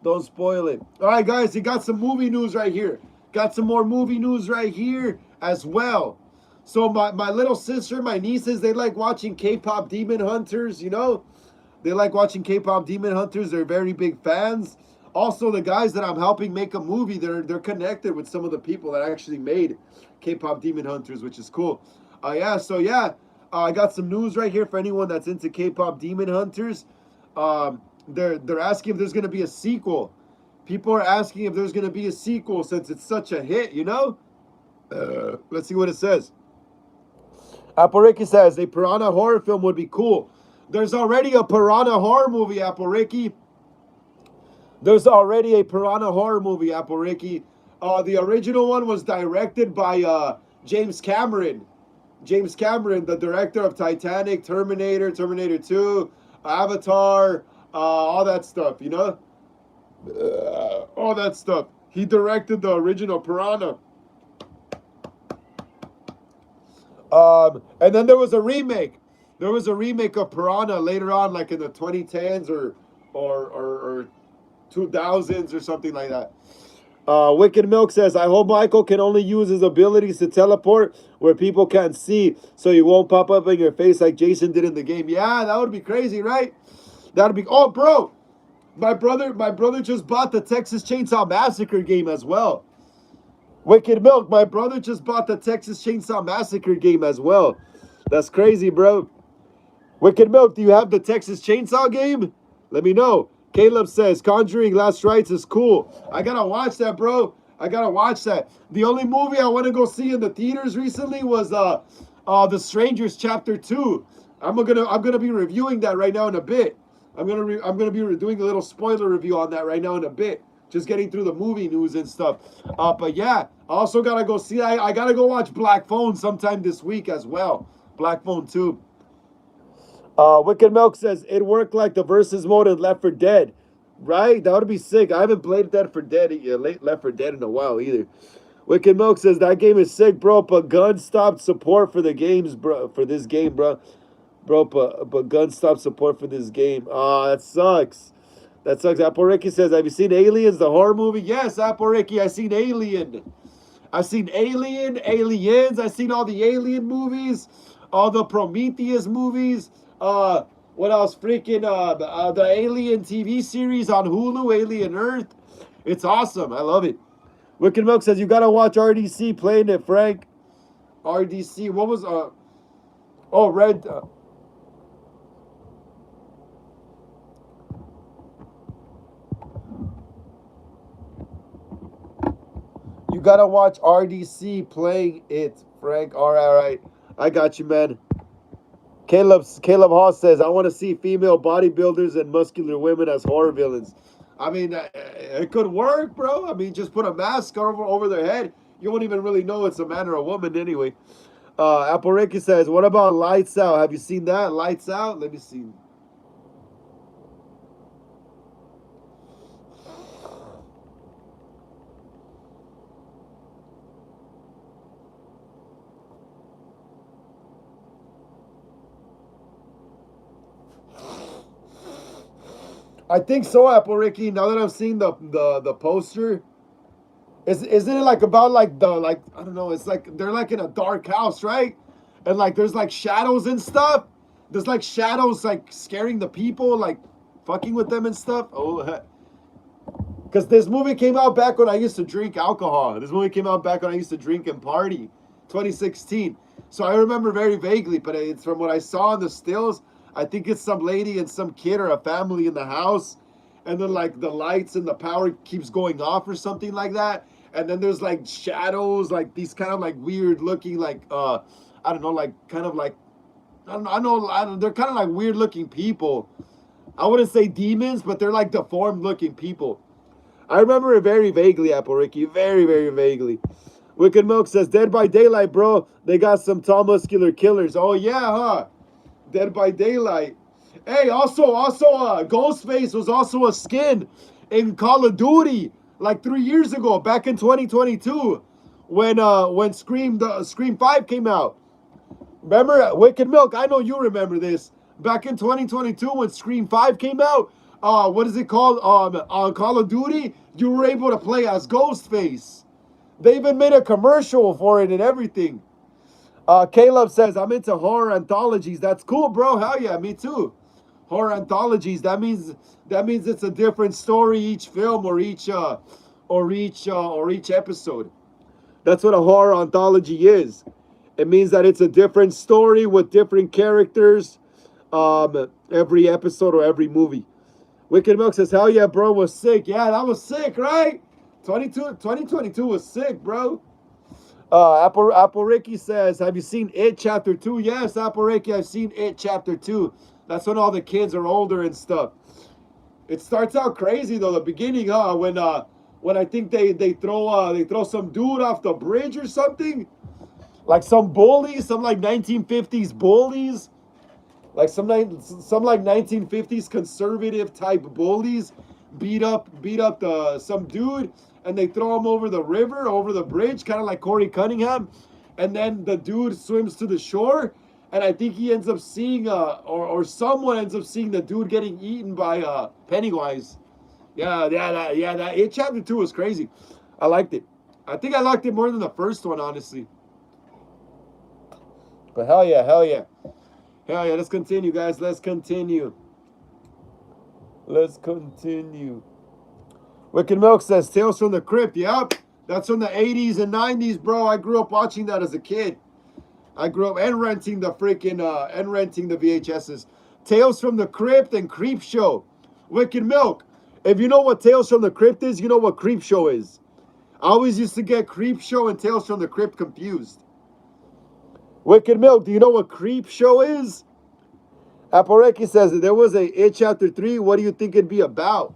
Don't spoil it. All right, guys, you got some movie news right here. Got some more movie news right here as well. So my little sister, my nieces, they like watching K-pop Demon Hunters, you know? They like watching K-pop Demon Hunters. They're very big fans. Also, the guys that I'm helping make a movie, they're connected with some of the people that actually made K-pop Demon Hunters, which is cool. I got some news right here for anyone that's into K-pop Demon Hunters. They're asking if there's going to be a sequel. People are asking if there's going to be a sequel since it's such a hit, you know? Let's see what it says. Apple says a Piranha horror film would be cool. There's already a Piranha horror movie, Apple Ricky. There's already a Piranha horror movie, Apple Ricky. The original one was directed by James Cameron. James Cameron, the director of Titanic, Terminator, Terminator 2, Avatar, all that stuff, you know? All that stuff. He directed the original Piranha. And then there was a remake. There was a remake of Piranha later on, like in the 2010s or 2000s or something like that. Wicked Milk says, I hope Michael can only use his abilities to teleport where people can't see so he won't pop up in your face like Jason did in the game. Yeah, that would be crazy, right? That would be... Oh, bro! My brother just bought the Texas Chainsaw Massacre game as well. Wicked Milk, my brother just bought the Texas Chainsaw Massacre game as well. That's crazy, bro. Wicked Milk, do you have the Texas Chainsaw game? Let me know. Caleb says, Conjuring Last Rites is cool. I gotta watch that, bro. I gotta watch that. The only movie I want to go see in the theaters recently was The Strangers Chapter 2. I'm gonna be reviewing that right now in a bit. I'm gonna be doing a little spoiler review on that right now in a bit. Just getting through the movie news and stuff. But yeah, I also gotta go see. I gotta go watch Black Phone sometime this week as well. Black Phone 2. Wicked Milk says it worked like the versus mode in Left 4 Dead, right? That would be sick. I haven't played Left 4 Dead in a while either. Wicked Milk says that game is sick, bro. But Gun stopped support for the games, bro. For this game, bro. But Gun stopped support for this game. Ah, that sucks. That sucks. Apple Ricky says, have you seen Aliens, the horror movie? Yes, Apple Ricky, I seen Alien. I've seen Alien, Aliens. I've seen all the Alien movies, all the Prometheus movies. What else? Freaking the Alien TV series on Hulu, Alien Earth. It's awesome. I love it. Wicked Milk says you gotta watch RDC playing it, Frank. RDC. What was oh Red? You gotta watch RDC playing it, Frank. All right. I got you, man. Caleb Hall says, I want to see female bodybuilders and muscular women as horror villains. I mean, it could work, bro. I mean, just put a mask over their head. You won't even really know it's a man or a woman anyway. Apple Ricky says, what about Lights Out? Have you seen that? Lights Out? Let me see. I think so, Apple Ricky. Now that I'm seeing the poster, isn't it like about like the like I don't know? It's like they're like in a dark house, right? And like there's like shadows and stuff. There's like shadows like scaring the people, like fucking with them and stuff. Oh, because this movie came out back when I used to drink alcohol. This movie came out back when I used to drink and party, 2016. So I remember very vaguely, but it's from what I saw in the stills. I think it's some lady and some kid or a family in the house, and then like the lights and the power keeps going off or something like that. And then there's like shadows, like these kind of like weird looking, like I don't know, like kind of like I know they're kind of like weird looking people. I wouldn't say demons, but they're like deformed looking people. I remember it very vaguely, Apple Ricky, very very vaguely. Wicked Milk says, Dead by Daylight, bro. They got some tall muscular killers. Oh yeah, huh? Dead by Daylight. Hey, also, Ghostface was also a skin in Call of Duty like 3 years ago, back in 2022, when Scream 5 came out. Remember, Wicked Milk? I know you remember this. Back in 2022, when Scream 5 came out, what is it called? On Call of Duty, you were able to play as Ghostface. They even made a commercial for it and everything. Caleb says, I'm into horror anthologies. That's cool, bro. Hell yeah, me too. Horror anthologies. That means it's a different story each film or each episode. That's what a horror anthology is. It means that it's a different story with different characters every episode or every movie. Wicked Milk says, hell yeah, bro, was sick. Yeah, that was sick, right? 2022 was sick, bro. Apple Ricky says, have you seen It Chapter 2? Yes, Apple Ricky, I've seen It Chapter 2. That's when all the kids are older and stuff. It starts out crazy though, the beginning, when I think they throw some dude off the bridge or something. Like some bullies, some like 1950s bullies. Like some like 1950s conservative type bullies beat up some dude, and they throw him over the river, over the bridge, kind of like Corey Cunningham. And then the dude swims to the shore, and I think he ends up seeing, or someone ends up seeing the dude getting eaten by Pennywise. That It Chapter 2 was crazy. I liked it. I think I liked it more than the first one, honestly. But hell yeah. Hell yeah, let's continue, guys. Let's continue. Wicked Milk says, Tales from the Crypt. Yep, that's from the 80s and 90s, bro. I grew up watching that as a kid. I grew up and renting the VHSs. Tales from the Crypt and Creep Show. Wicked Milk. If you know what Tales from the Crypt is, you know what Creep Show is. I always used to get Creep Show and Tales from the Crypt confused. Wicked Milk, do you know what Creep Show is? Apareki says, there was a It Chapter 3. What do you think it'd be about?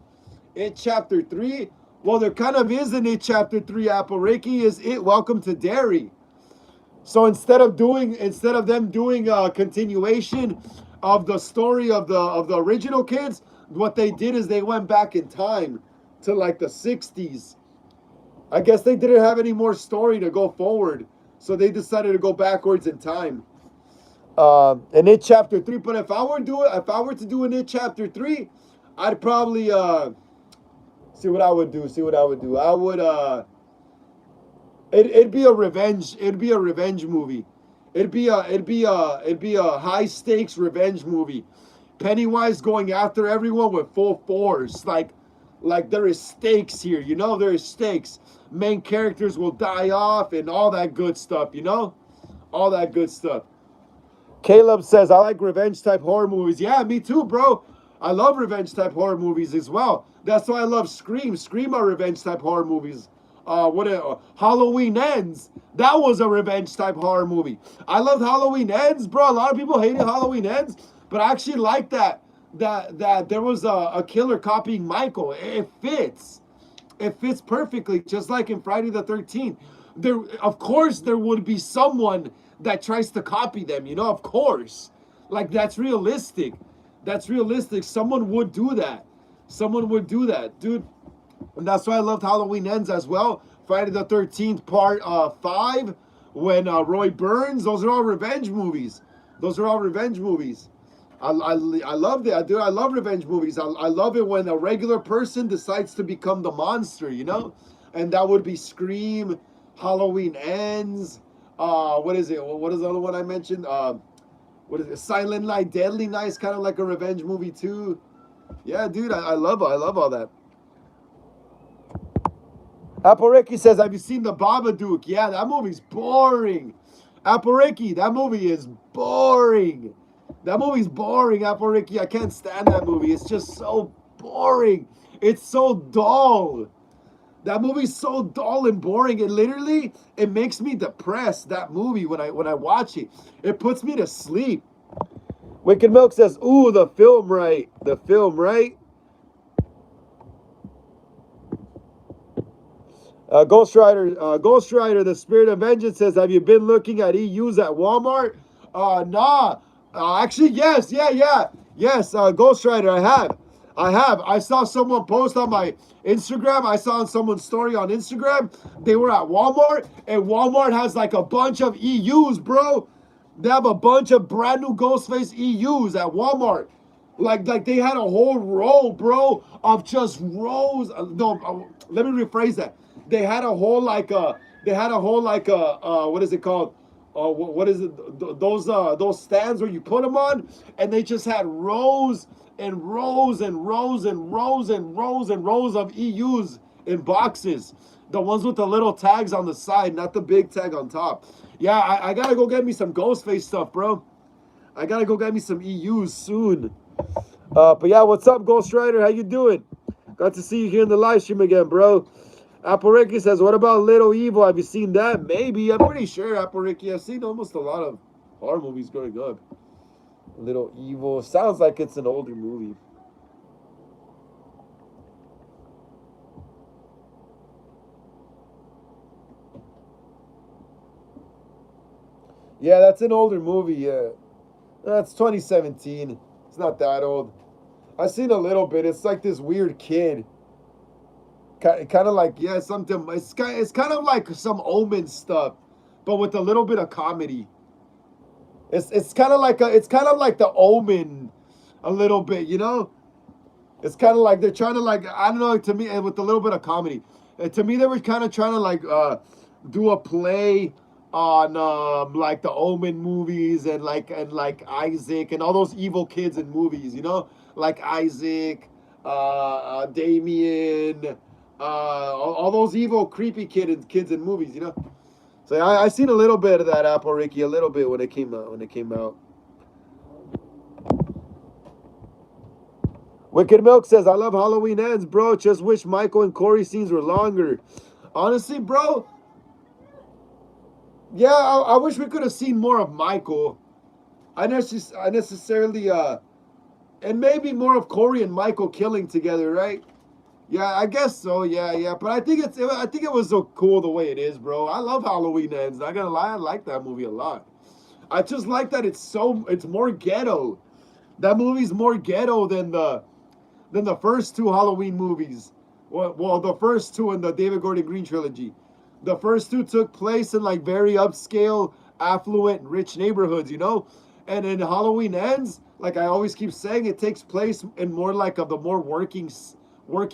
It Chapter 3? Well, there kind of is an It Chapter 3, Apareki. Is It Welcome to Derry. So instead of them doing a continuation of the story of the original kids, what they did is they went back in time to like the 60s. I guess they didn't have any more story to go forward, so they decided to go backwards in time. And It Chapter 3. But if I were to do an It Chapter 3, I'd probably see what I would do. See what I would do. I would it'd be a revenge. It'd be a revenge movie. It'd be a high stakes revenge movie. Pennywise going after everyone with full force. Like there is stakes here, you know, there is stakes. Main characters will die off and all that good stuff, you know? All that good stuff. Caleb says, I like revenge type horror movies. Yeah, me too, bro. I love revenge type horror movies as well. That's why I love Scream. Scream are revenge type horror movies. Halloween Ends. That was a revenge type horror movie. I loved Halloween Ends, bro. A lot of people hated Halloween Ends, but I actually like that there was a killer copying Michael. It fits. It fits perfectly, just like in Friday the 13th. There, of course, there would be someone that tries to copy them, you know, of course. Like, that's realistic. That's realistic. Someone would do that. Someone would do that, dude. And that's why I loved Halloween Ends as well. Friday the 13th, part 5, when Roy Burns, those are all revenge movies. Those are all revenge movies. I loved it, dude. I love revenge movies. I love it when a regular person decides to become the monster, you know? And that would be Scream, Halloween Ends. What is it? What is the other one I mentioned? What is it? Silent Night, Deadly Night is kind of like a revenge movie too. Yeah, dude, I love all that. Apple Ricky says, have you seen The Babadook? Yeah, that movie's boring. Apple Ricky, that movie is boring. That movie's boring, Apple Ricky. I can't stand that movie. It's just so boring. It's so dull. That movie's so dull and boring. It makes me depressed, that movie, when I watch it. It puts me to sleep. Wicked Milk says, ooh, the film right. The film right. Ghost Rider, the Spirit of Vengeance says, have you been looking at EUs at Walmart? Nah. Actually, yes, yeah. Yes, Ghost Rider, I have. I saw someone post on my Instagram. I saw on someone's story on Instagram. They were at Walmart, and Walmart has like a bunch of EUs, bro. They have a bunch of brand new Ghostface EUs at Walmart. Like they had a whole row, bro, of just rows. No, let me rephrase that. They had a whole what is it called? What is it? Those stands where you put them on, and they just had rows and rows and rows and rows and rows and rows of EUs in boxes. The ones with the little tags on the side, not the big tag on top. Yeah, I gotta go get me some Ghostface stuff, bro. I gotta go get me some EUs soon. But yeah, what's up, Ghost Rider? How you doing? Got to see you here in the live stream again, bro. Apple Ricky says, what about Little Evil? Have you seen that? Maybe. I'm pretty sure, Apple Ricky. I've seen almost a lot of horror movies growing up. Little Evil. Sounds like it's an older movie. Yeah, that's an older movie, yeah. That's 2017. It's not that old. I've seen a little bit. It's like this weird kid. Kind of like, yeah, something. It's kind of like some Omen stuff, but with a little bit of comedy. It's kind of like the Omen, a little bit, you know. It's kind of like they're trying to, like, I don't know, to me, and with a little bit of comedy. To me, they were kind of trying to like do a play on like the Omen movies and like Isaac and all those evil kids in movies, you know, like Isaac, Damien, all those evil creepy kids in movies, you know. So I seen a little bit of that, Apple Ricky, a little bit when it came out. Wicked Milk says, I love Halloween Ends, bro. Just wish Michael and Corey scenes were longer. Honestly, bro, yeah, I wish we could have seen more of Michael. I necessarily, and maybe more of Corey and Michael killing together, right? Yeah, I guess so. Yeah. But I think it was so cool the way it is, bro. I love Halloween Ends. Not gonna lie, I like that movie a lot. I just like that it's more ghetto. That movie's more ghetto than the first two Halloween movies. Well, the first two in the David Gordon Green trilogy. The first two took place in like very upscale, affluent, rich neighborhoods, you know? And in Halloween Ends, like I always keep saying, it takes place in more like of the more working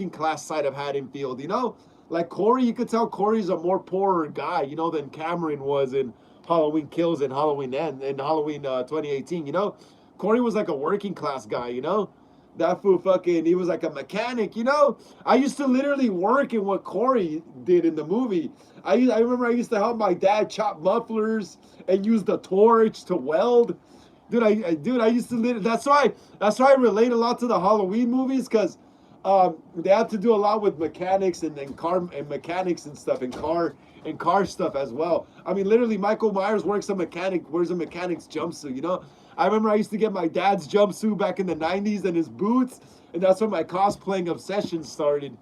class side of Haddonfield. You know, like Corey, you could tell Corey's a more poorer guy, you know, than Cameron was in Halloween Kills and Halloween End and Halloween 2018. You know, Corey was like a working class guy. You know, that fool fucking he was like a mechanic. You know, I used to literally work in what Corey did in the movie. I remember I used to help my dad chop mufflers and use the torch to weld. Dude, I used to literally, that's why I relate a lot to the Halloween movies, because they have to do a lot with mechanics and car and mechanics and stuff and car stuff as well. I mean, literally, Michael Myers wears a mechanic's jumpsuit. You know, I remember I used to get my dad's jumpsuit back in the '90s and his boots, and that's when my cosplaying obsession started.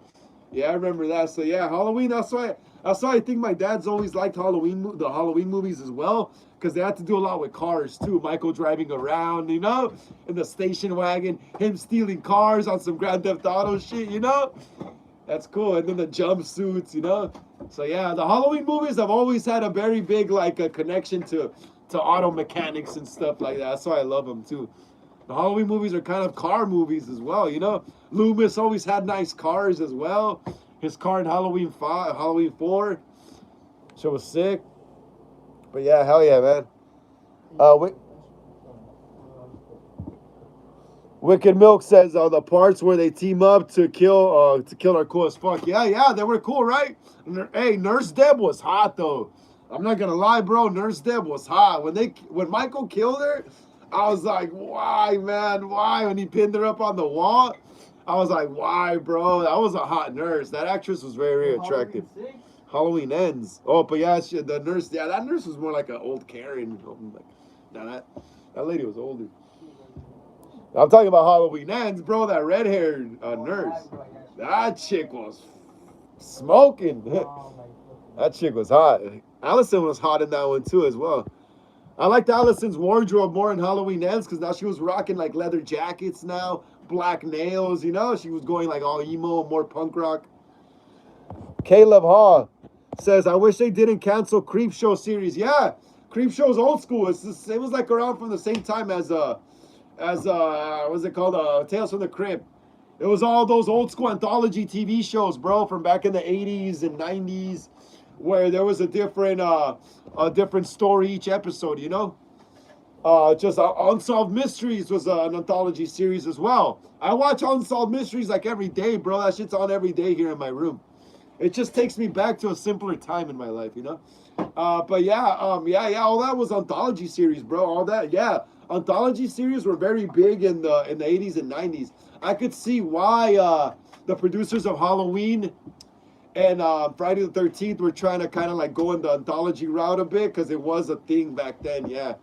Yeah, I remember that. So yeah, Halloween. That's why I think my dad's always liked the Halloween movies as well, because they had to do a lot with cars too. Michael driving around, you know, in the station wagon, him stealing cars on some Grand Theft Auto shit, you know. That's cool. And then the jumpsuits, you know. So yeah, the Halloween movies have always had a very big like a connection to auto mechanics and stuff like that. That's why I love them too. The Halloween movies are kind of car movies as well, you know. Loomis always had nice cars as well. His car in Halloween 5, Halloween 4, shit was sick. But yeah, hell yeah, man. Wicked Milk says the parts where they team up to kill are cool as fuck. Yeah, they were cool, right? Hey, Nurse Deb was hot though. I'm not gonna lie, bro. Nurse Deb was hot. When Michael killed her, I was like, why, man? Why? When he pinned her up on the wall, I was like, why, bro? That was a hot nurse. That actress was very, very attractive. Halloween Ends. Oh, but yeah, the nurse. Yeah, that nurse was more like an old Karen. Like, nah, that lady was older. I'm talking about Halloween Ends, bro. That red-haired nurse. That chick was smoking. That chick was hot. Allison was hot in that one too, as well. I liked Allison's wardrobe more in Halloween Ends because now she was rocking like leather jackets now, black nails, you know? She was going like all emo, more punk rock. Caleb Hall says, I wish they didn't cancel Creepshow series. Yeah, Creepshow's old school. It was like around from the same time as what's it called? Tales from the Crypt. It was all those old school anthology TV shows, bro, from back in the 80s and 90s, where there was a different story each episode, you know? Just Unsolved Mysteries was an anthology series as well. I watch Unsolved Mysteries like every day, bro. That shit's on every day here in my room. It just takes me back to a simpler time in my life, you know? But yeah, all that was anthology series, bro. All that, yeah. Anthology series were very big in the 80s and 90s. I could see why the producers of Halloween and Friday the 13th were trying to kind of like go in the anthology route a bit, because it was a thing back then, yeah.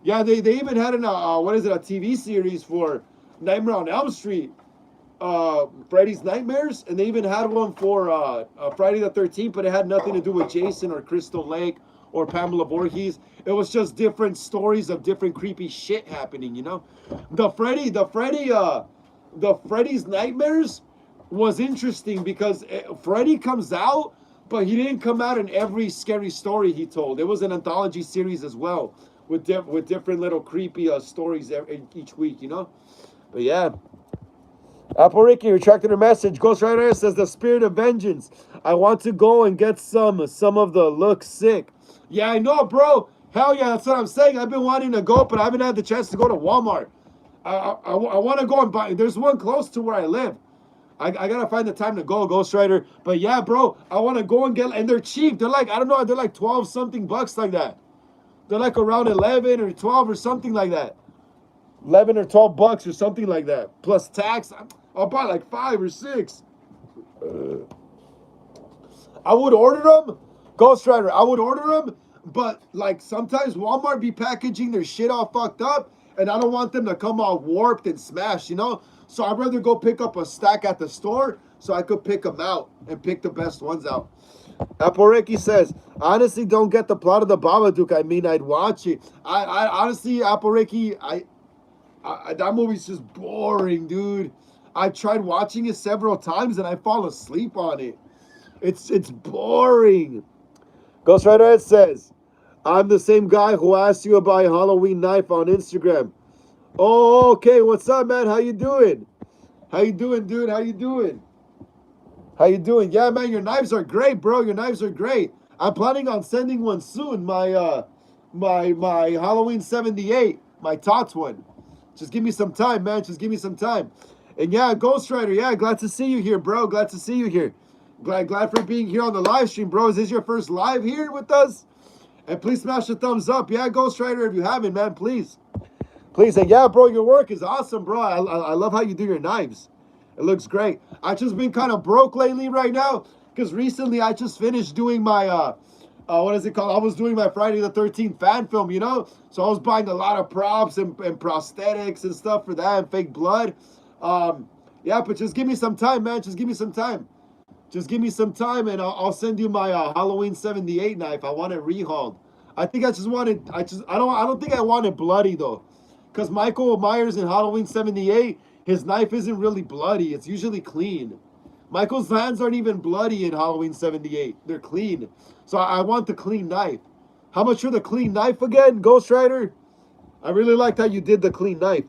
Yeah, they even had a TV series for Nightmare on Elm Street, Freddy's Nightmares, and they even had one for Friday the 13th, but it had nothing to do with Jason or Crystal Lake or Pamela Voorhees. It was just different stories of different creepy shit happening, you know? The Freddy's Nightmares was interesting because Freddy comes out, but he didn't come out in every scary story he told. It was an anthology series as well, with different little creepy stories each week, you know? But yeah. Apple Ricky retracted her message. Ghost Rider says, the spirit of vengeance. I want to go and get some of the look sick. Yeah, I know, bro. Hell yeah, that's what I'm saying. I've been wanting to go, but I haven't had the chance to go to Walmart. I want to go and buy. There's one close to where I live. I gotta find the time to go, Ghost Rider. But yeah, bro, I want to go and get, and they're cheap. They're like, I don't know, they're like 12 something bucks like that. They're like around 11 or 12 or something like that. 11 or 12 bucks or something like that. Plus tax, I'll buy like 5 or 6. I would order them, Ghost Rider. I would order them, but like sometimes Walmart be packaging their shit all fucked up, and I don't want them to come all warped and smashed, you know? So I'd rather go pick up a stack at the store so I could pick them out and pick the best ones out. Apple Ricky says, honestly, don't get the plot of the Babadook. I mean, I'd watch it. I honestly, Apple Ricky, that movie's just boring, dude. I tried watching it several times and I fall asleep on it. It's boring. Ghost Rider says, I'm the same guy who asked you about a Halloween knife on Instagram. Oh, okay. What's up, man? How you doing? How you doing, dude? How you doing? How you doing? Yeah, man, your knives are great, bro. Your knives are great. I'm planning on sending one soon. My Halloween 78, my Tots one. Just give me some time, man. Just give me some time. And yeah, Ghost Rider, yeah, glad to see you here, bro. Glad to see you here. Glad for being here on the live stream, bro. Is this your first live here with us? And please smash the thumbs up. Yeah, Ghost Rider, if you haven't, man, please. Please. And yeah, bro, your work is awesome, bro. I love how you do your knives. It looks great. I just been kind of broke lately right now because recently I just finished doing my what is it called? I was doing my Friday the 13th fan film, you know? So I was buying a lot of props and prosthetics and stuff for that and fake blood. Yeah, but just give me some time, man. Just give me some time. Just give me some time and I'll send you my Halloween 78 knife. I want it rehauled. I think I just wanted I don't think I want it bloody though. Cuz Michael Myers in Halloween 78, his knife isn't really bloody. It's usually clean. Michael's hands aren't even bloody in Halloween 78. They're clean. So I want the clean knife. How much for the clean knife again, Ghost Rider? I really liked how you did the clean knife.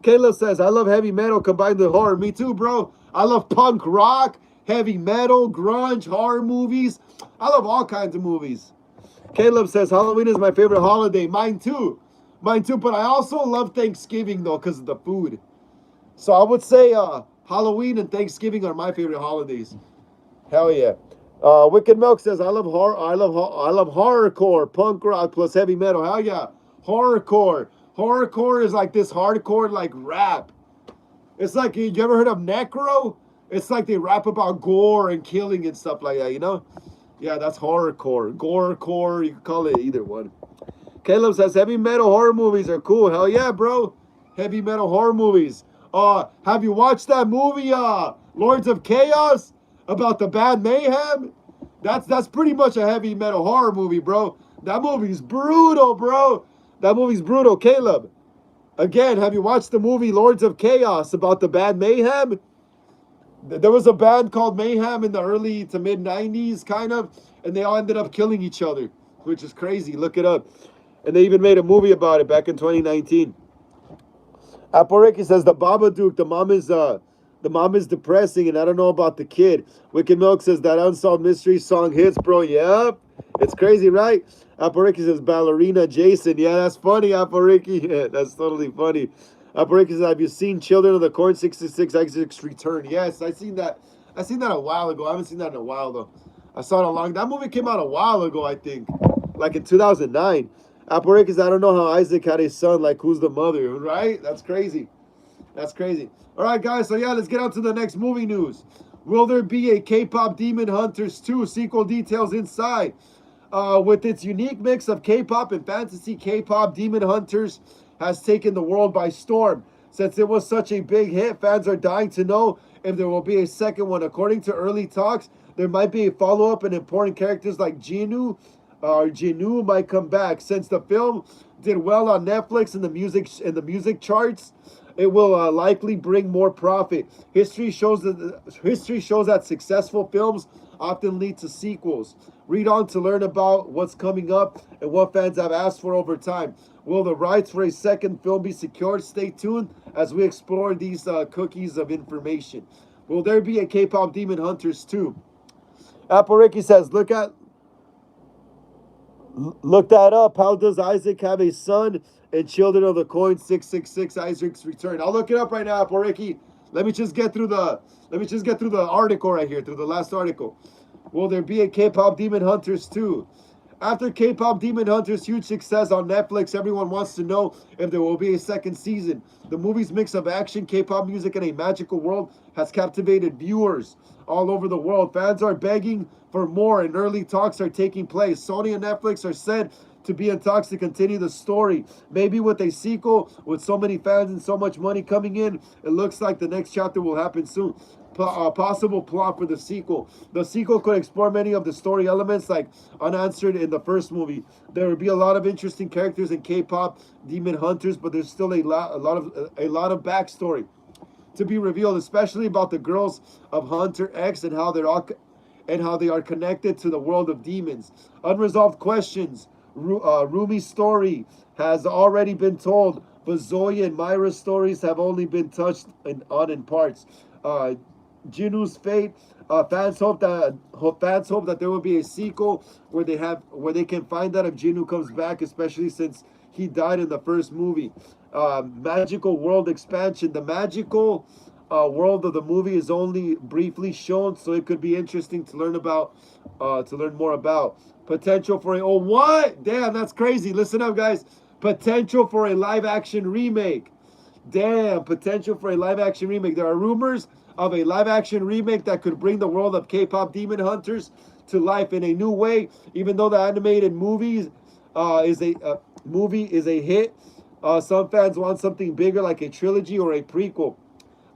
Caleb says, I love heavy metal combined with horror. Me too, bro. I love punk rock, heavy metal, grunge, horror movies. I love all kinds of movies. Caleb says, Halloween is my favorite holiday. Mine too. Mine too, but I also love Thanksgiving, though, because of the food. So I would say Halloween and Thanksgiving are my favorite holidays. Hell yeah. Wicked Milk says, I love horror. I love horrorcore, punk rock plus heavy metal. Hell yeah. Horrorcore. Horrorcore is like this hardcore like rap. It's like, you ever heard of Necro? It's like they rap about gore and killing and stuff like that, you know? Yeah, that's horrorcore. Gorecore, you can call it either one. Caleb says heavy metal horror movies are cool. Hell yeah, bro. Heavy metal horror movies. Have you watched that movie, Lords of Chaos? About the band Mayhem? That's pretty much a heavy metal horror movie, bro. That movie's brutal, bro. That movie's brutal. Caleb, again, have you watched the movie Lords of Chaos about the band Mayhem? There was a band called Mayhem in the early to mid 90s, kind of, and they all ended up killing each other, which is crazy. Look it up. And they even made a movie about it back in 2019. Apple Ricky says the Babadook, the mom is depressing, and I don't know about the kid. Wicked Milk says that Unsolved Mystery song hits, bro. Yep. It's crazy, right? Apple Ricky says Ballerina Jason. Yeah, that's funny, Apple Ricky. Yeah, that's totally funny. Apple Ricky says, have you seen Children of the Corn 66 Exits Return? Yes, I seen that. I seen that a while ago. I haven't seen that in a while though. I saw it that movie came out a while ago, I think. Like in 2009. Apple Ricky says, I don't know how Isaac had a son, like who's the mother, right? That's crazy. That's crazy. All right, guys, so yeah, let's get on to the next movie news. Will there be a K-pop Demon Hunters 2 sequel details inside? With its unique mix of K-pop and fantasy, K-pop Demon Hunters has taken the world by storm. Since it was such a big hit, fans are dying to know if there will be a second one. According to early talks, there might be a follow-up and important characters like Jinu might come back. Since the film did well on Netflix and the music charts, it will likely bring more profit. History shows that successful films often lead to sequels. Read on to learn about what's coming up and what fans have asked for over time. Will the rights for a second film be secured? Stay tuned as we explore these cookies of information. Will there be a K-pop Demon Hunters 2? Apple Ricky says, look that up. How does Isaac have a son in Children of the Coin 666 Isaac's Return? I'll look it up right now, Apple Ricky. Let me just get through the article right here, through the last article. Will there be a K-pop Demon Hunters 2? After K-pop Demon Hunters' huge success on Netflix, everyone wants to know if there will be a second season. The movie's mix of action, K-pop music, and a magical world has captivated viewers all over the world. Fans are begging for more, and early talks are taking place. Sony and Netflix are said to be in talks to continue the story. Maybe with a sequel, with so many fans and so much money coming in, it looks like the next chapter will happen soon. Possible plot for the sequel. The sequel could explore many of the story elements like unanswered in the first movie. There would be a lot of interesting characters in K-pop Demon Hunters, but there's still a lot of backstory to be revealed, especially about the girls of Hunter X and how they are connected to the world of demons. Unresolved questions. Rumi's story has already been told, but Zoya and Myra's stories have only been touched on in parts. Uh, Jinu's fate. Fans hope that there will be a sequel where they can find out if Jinu comes back, especially since he died in the first movie. Magical world expansion. The magical world of the movie is only briefly shown, so it could be interesting to learn more about. Potential for a what? Damn, that's crazy. Listen up, guys. Potential for a live action remake. Damn, potential for a live action remake. There are rumors of a live action remake that could bring the world of K-pop Demon Hunters to life in a new way. Even though the animated movie is a hit, some fans want something bigger like a trilogy or a prequel.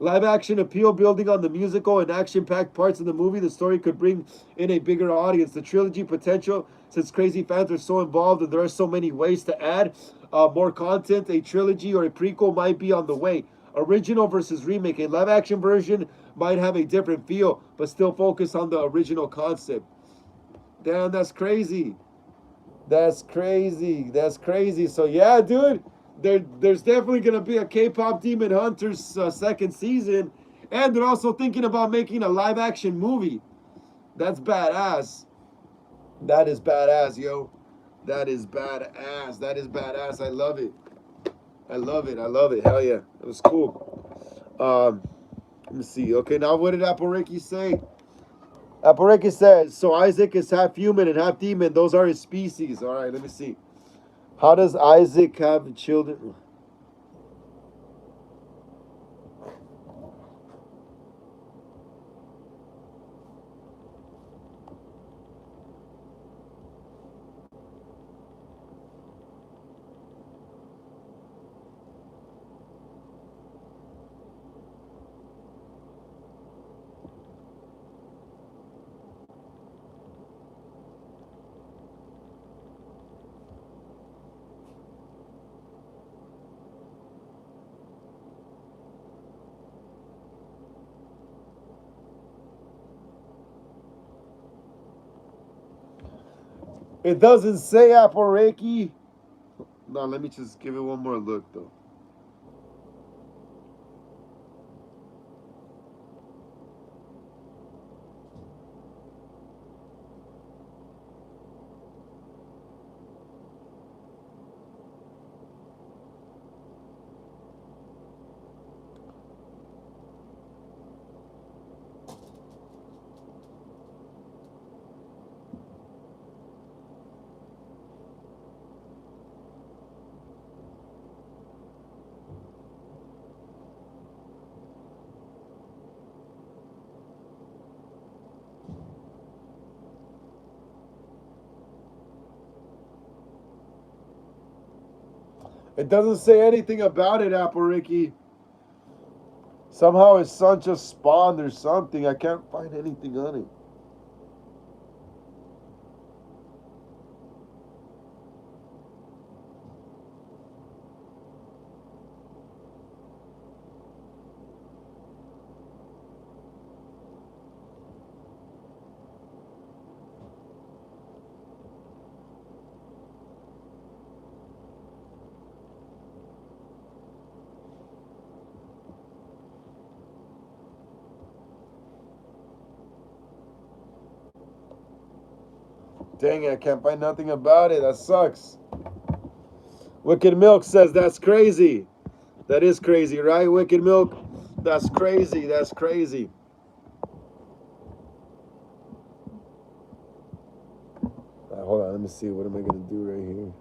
Live action appeal building on the musical and action packed parts of the movie, the story could bring in a bigger audience. The trilogy potential, since crazy fans are so involved and there are so many ways to add more content, a trilogy or a prequel might be on the way. Original versus remake. A live action version might have a different feel, but still focus on the original concept. Damn, that's crazy. That's crazy. That's crazy. So yeah, dude, there's definitely gonna be a K-pop Demon Hunters second season, and they're also thinking about making a live action movie. That's badass. That is badass, yo. That is badass. That is badass. I love it. I love it. I love it. Hell yeah. It was cool. Let me see. Okay, now what did Apple Ricky say? Apple Ricky says, so Isaac is half human and half demon. Those are his species. All right, let me see. How does Isaac have children? It doesn't say Apple Ricky. No, let me just give it one more look, though. It doesn't say anything about it, Apple Ricky. Somehow his son just spawned or something. I can't find anything on it. Dang it, I can't find nothing about it. That sucks. Wicked Milk says that's crazy. That is crazy, right? Wicked Milk? That's crazy. That's crazy. Hold on, let me see. What am I going to do right here?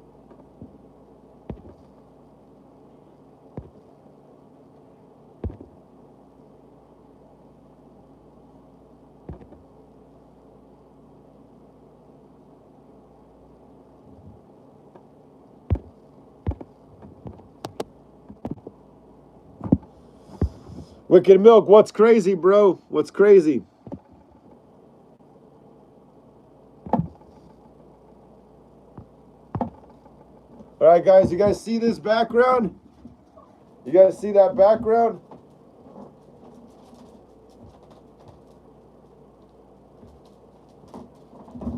Wicked Milk, what's crazy, bro? What's crazy? All right, guys, you guys see this background? You guys see that background?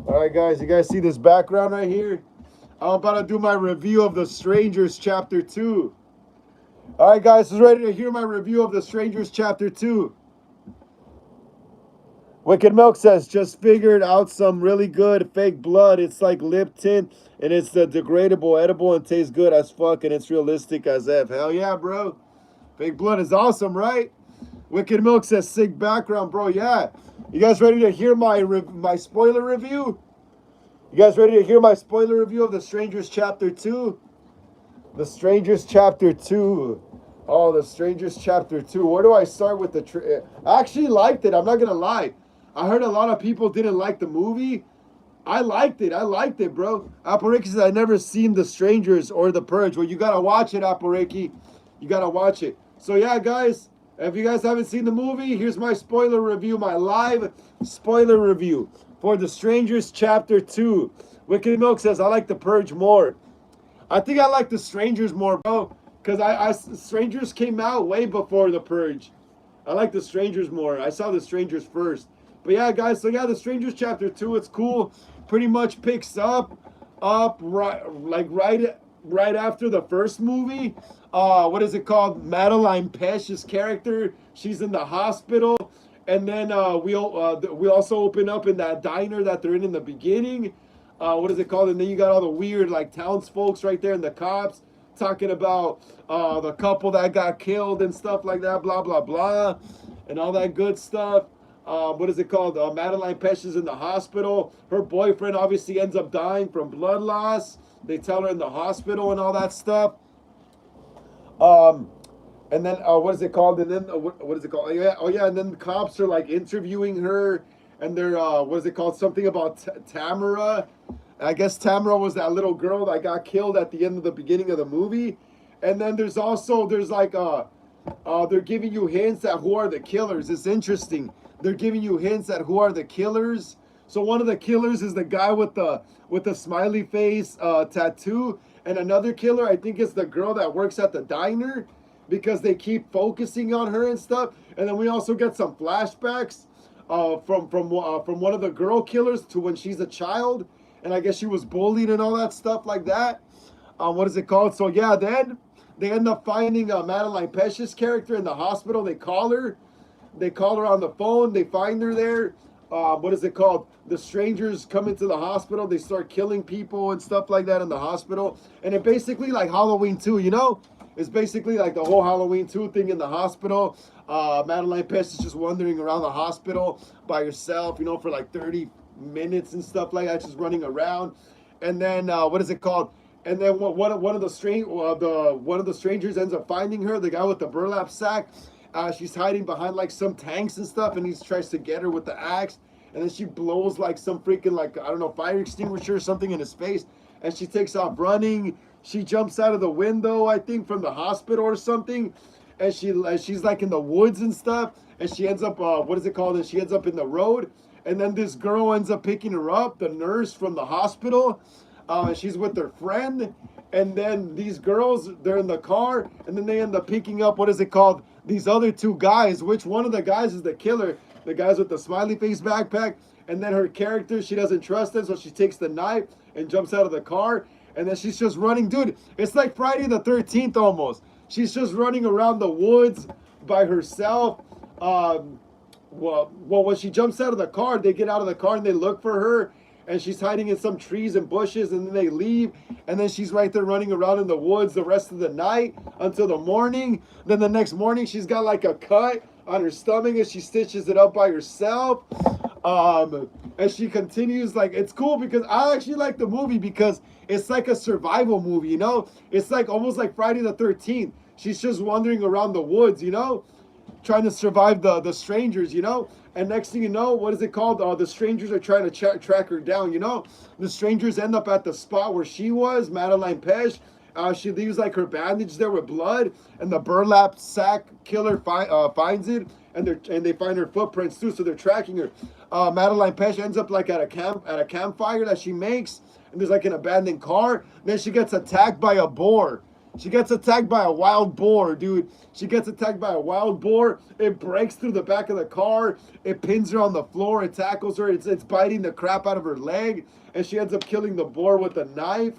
All right, guys, you guys see this background right here? I'm about to do my review of The Strangers Chapter 2. All right, guys, is ready to hear my review of The Strangers Chapter 2. Wicked Milk says, just figured out some really good fake blood. It's like lip tint, and it's the degradable, edible, and tastes good as fuck, and it's realistic as F. Hell yeah, bro. Fake blood is awesome, right? Wicked Milk says, sick background, bro. Yeah. You guys ready to hear my spoiler review? You guys ready to hear my spoiler review of The Strangers Chapter 2? The Strangers Chapter 2. Oh, The Strangers Chapter 2. Where do I start with the... I actually liked it. I'm not going to lie. I heard a lot of people didn't like the movie. I liked it. I liked it, bro. Apple says, I never seen The Strangers or The Purge. Well, you got to watch it, Apple Ricky. You got to watch it. So, yeah, guys, if you guys haven't seen the movie, here's my spoiler review, my live spoiler review for The Strangers Chapter 2. Wicked Milk says, I like The Purge more. I think I like The Strangers more, bro, because Strangers came out way before The Purge. I like The Strangers more. I saw The Strangers first. But yeah, guys, so yeah, The Strangers Chapter 2, it's cool. Pretty much picks up right after the first movie. What is it called? Madeline Pesch's character. She's in the hospital. And then we also open up in that diner that they're in the beginning. What is it called? And then you got all the weird like townsfolks right there and the cops talking about the couple that got killed and stuff like that, blah, blah, blah, and all that good stuff. What is it called? Madeline Pesch is in the hospital. Her boyfriend obviously ends up dying from blood loss. They tell her in the hospital and all that stuff. And then what is it called? And then what is it called? Oh yeah, and then the cops are like interviewing her, and they're what is it called? Something about Tamara. I guess Tamara was that little girl that got killed at the end of the beginning of the movie. And then there's like they're giving you hints at who are the killers. It's interesting. They're giving you hints at who are the killers. So one of the killers is the guy with the smiley face tattoo, and another killer, I think, is the girl that works at the diner, because they keep focusing on her and stuff. And then we also get some flashbacks from one of the girl killers to when she's a child, and I guess she was bullied and all that stuff like that. What is it called? So yeah, then they end up finding Madeline Pesch's character in the hospital. They call her on the phone. They find her there. What is it called? The strangers come into the hospital. They start killing people and stuff like that in the hospital. And it basically like Halloween 2, you know? It's basically like the whole Halloween 2 thing in the hospital. Madeline Pesch is just wandering around the hospital by herself, you know, for like 30 minutes and stuff like that, just running around. And then what is it called? And then one of the strangers ends up finding her, the guy with the burlap sack. She's hiding behind like some tanks and stuff, and he tries to get her with the axe. And then she blows like some freaking like, I don't know, fire extinguisher or something in his face, and she takes off running. She jumps out of the window, I think, from the hospital or something, and she's like in the woods and stuff, and she ends up what is it called? And she ends up in the road, and then this girl ends up picking her up, the nurse from the hospital. She's with her friend, and then these girls, they're in the car, and then they end up picking up, what is it called? These other two guys, which one of the guys is the killer, the guys with the smiley face backpack. And then her character, she doesn't trust him, so she takes the knife and jumps out of the car. And then she's just running. Dude, it's like Friday the 13th almost. She's just running around the woods by herself. Well, when she jumps out of the car, they get out of the car and they look for her. And she's hiding in some trees and bushes, and then they leave. And then she's right there running around in the woods the rest of the night until the morning. Then the next morning, she's got like a cut on her stomach, and she stitches it up by herself. And she continues, like, it's cool because I actually like the movie because it's like a survival movie, you know? It's like almost like Friday the 13th. She's just wandering around the woods, you know? Trying to survive the strangers, you know? And next thing you know, what is it called? The strangers are trying to track her down, you know? The strangers end up at the spot where she was, Madeline Pesch. She leaves like her bandage there with blood, and the burlap sack killer finds it, and they find her footprints too, so they're tracking her. Madeline Pesch ends up like at a campfire that she makes, and there's like an abandoned car. Then she gets attacked by a boar. She gets attacked by a wild boar, dude. She gets attacked by a wild boar. It breaks through the back of the car. It pins her on the floor. It tackles her. It's biting the crap out of her leg. And she ends up killing the boar with a knife.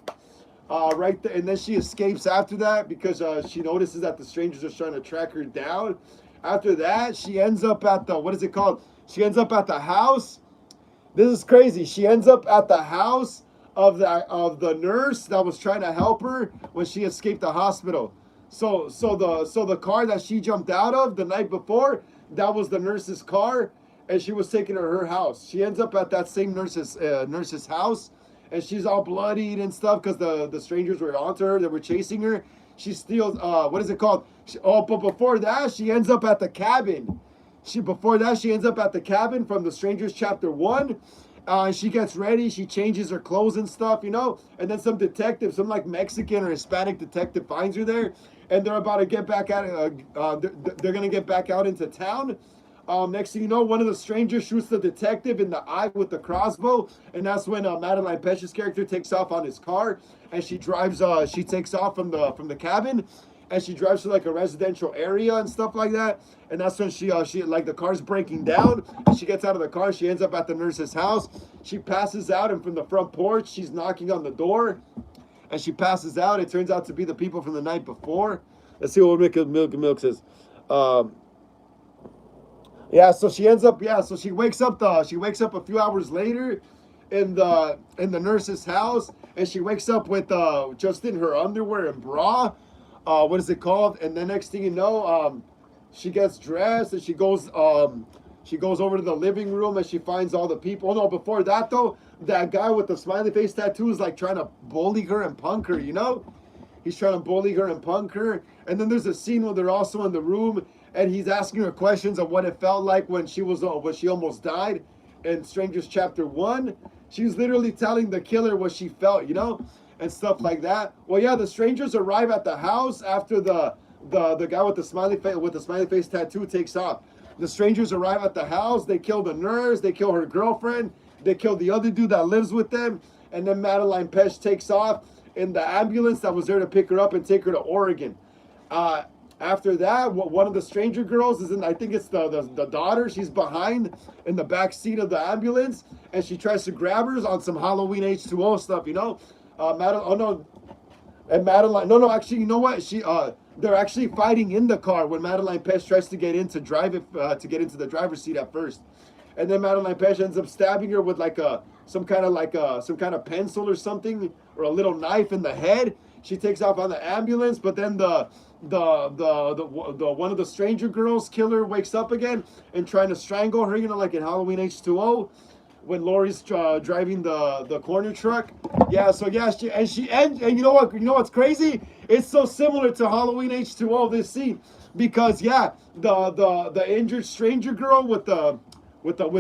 right there, and then she escapes after that because she notices that the strangers are trying to track her down. After that, she ends up at the, what is it called? She ends up at the house. This is crazy. She ends up at the house of the nurse that was trying to help her when she escaped the hospital. So the car that she jumped out of the night before, that was the nurse's car, and she was taking her to her house. She ends up at that same nurse's house, and she's all bloodied and stuff because the strangers were onto her. They were chasing her. She steals. What is it called? But before that, she ends up at the cabin. She ends up at the cabin from the Strangers chapter 1. She gets ready, she changes her clothes and stuff, and then some detective, some like Mexican or Hispanic detective finds her there, and they're about to get back out. They're gonna get back out into town. Next thing you know, one of the strangers shoots the detective in the eye with the crossbow, and that's when Madeline Pesch's character takes off on his car, and she drives. She takes off from the cabin, and she drives to like a residential area and stuff like that. And that's when she like the car's breaking down, and she gets out of the car. She ends up at the nurse's house. She passes out, and from the front porch, she's knocking on the door, and she passes out. It turns out to be the people from the night before. Let's see what Milk says. Yeah, so she ends up. Yeah, so she wakes up. She wakes up a few hours later, in the nurse's house, and she wakes up with just in her underwear and bra. What is it called? And the next thing you know, she gets dressed and she goes over to the living room and she finds all the people. Oh no, before that though, that guy with the smiley face tattoo is like trying to bully her and punk her. He's trying to bully her and punk her. And then there's a scene where they're also in the room and he's asking her questions of what it felt like when she almost died. In Strangers chapter 1, she's literally telling the killer what she felt, and stuff like that. Well, yeah, the strangers arrive at the house after the guy with the smiley face tattoo takes off. The strangers arrive at the house. They kill the nurse. They kill her girlfriend. They kill the other dude that lives with them. And then Madeline Pesch takes off in the ambulance that was there to pick her up and take her to Oregon. After that, one of the stranger girls is in, I think it's the daughter. She's behind in the back seat of the ambulance, and she tries to grab her on some Halloween H2O stuff, Madeline, actually, you know what? They're actually fighting in the car when Madeline Pesch tries to get in to drive it, to get into the driver's seat at first. And then Madeline Pesch ends up stabbing her with some kind of pencil or something, or a little knife in the head. She takes off on the ambulance, but then the one of the stranger girls killer wakes up again and trying to strangle her, like in Halloween H2O when Laurie's driving the corner truck. Yeah, so yeah, and you know what's crazy? It's so similar to Halloween H2O, this scene, because yeah, the injured stranger girl with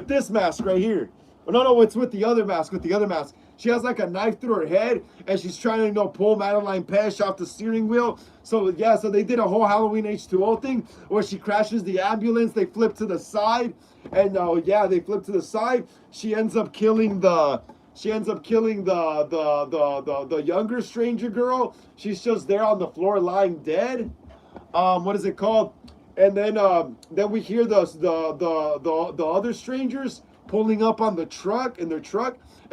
this mask right here. No, it's with the other mask. She has like a knife through her head, and she's trying to pull Madeline Pesch off the steering wheel. So yeah, so they did a whole Halloween H2O thing where she crashes the ambulance. They flip to the side, and they flip to the side. She ends up killing the younger stranger girl. She's just there on the floor lying dead. What is it called? And then we hear the other strangers pulling up on their truck, and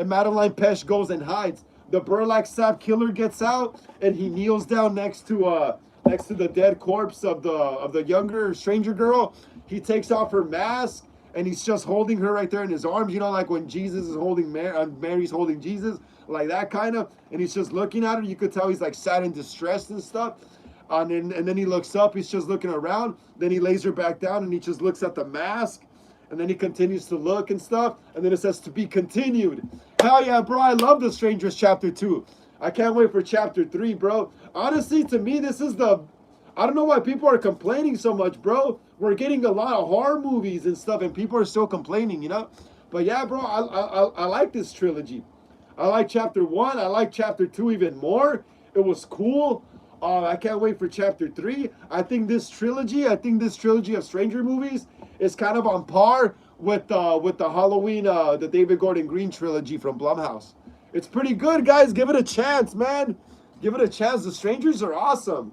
Madeline Pesch goes and hides. The burlap sack killer gets out, and he kneels down next to the dead corpse of the younger stranger girl. He takes off her mask, and he's just holding her right there in his arms, like when Jesus is holding Mary's holding Jesus, like that kind of. And he's just looking at her. You could tell he's like sad and distressed and stuff. And then he looks up. He's just looking around. Then he lays her back down, and he just looks at the mask. And then he continues to look and stuff. And then it says to be continued. Hell yeah, bro. I love The Strangers chapter 2. I can't wait for chapter 3, bro. Honestly, to me, this is I don't know why people are complaining so much, bro. We're getting a lot of horror movies and stuff, and people are still complaining, But yeah, bro, I like this trilogy. I like chapter 1. I like chapter 2 even more. It was cool. I can't wait for chapter 3. I think this trilogy of Stranger movies is kind of on par with the Halloween, the David Gordon Green trilogy from Blumhouse. It's pretty good, guys. Give it a chance, man. Give it a chance. The Strangers are awesome.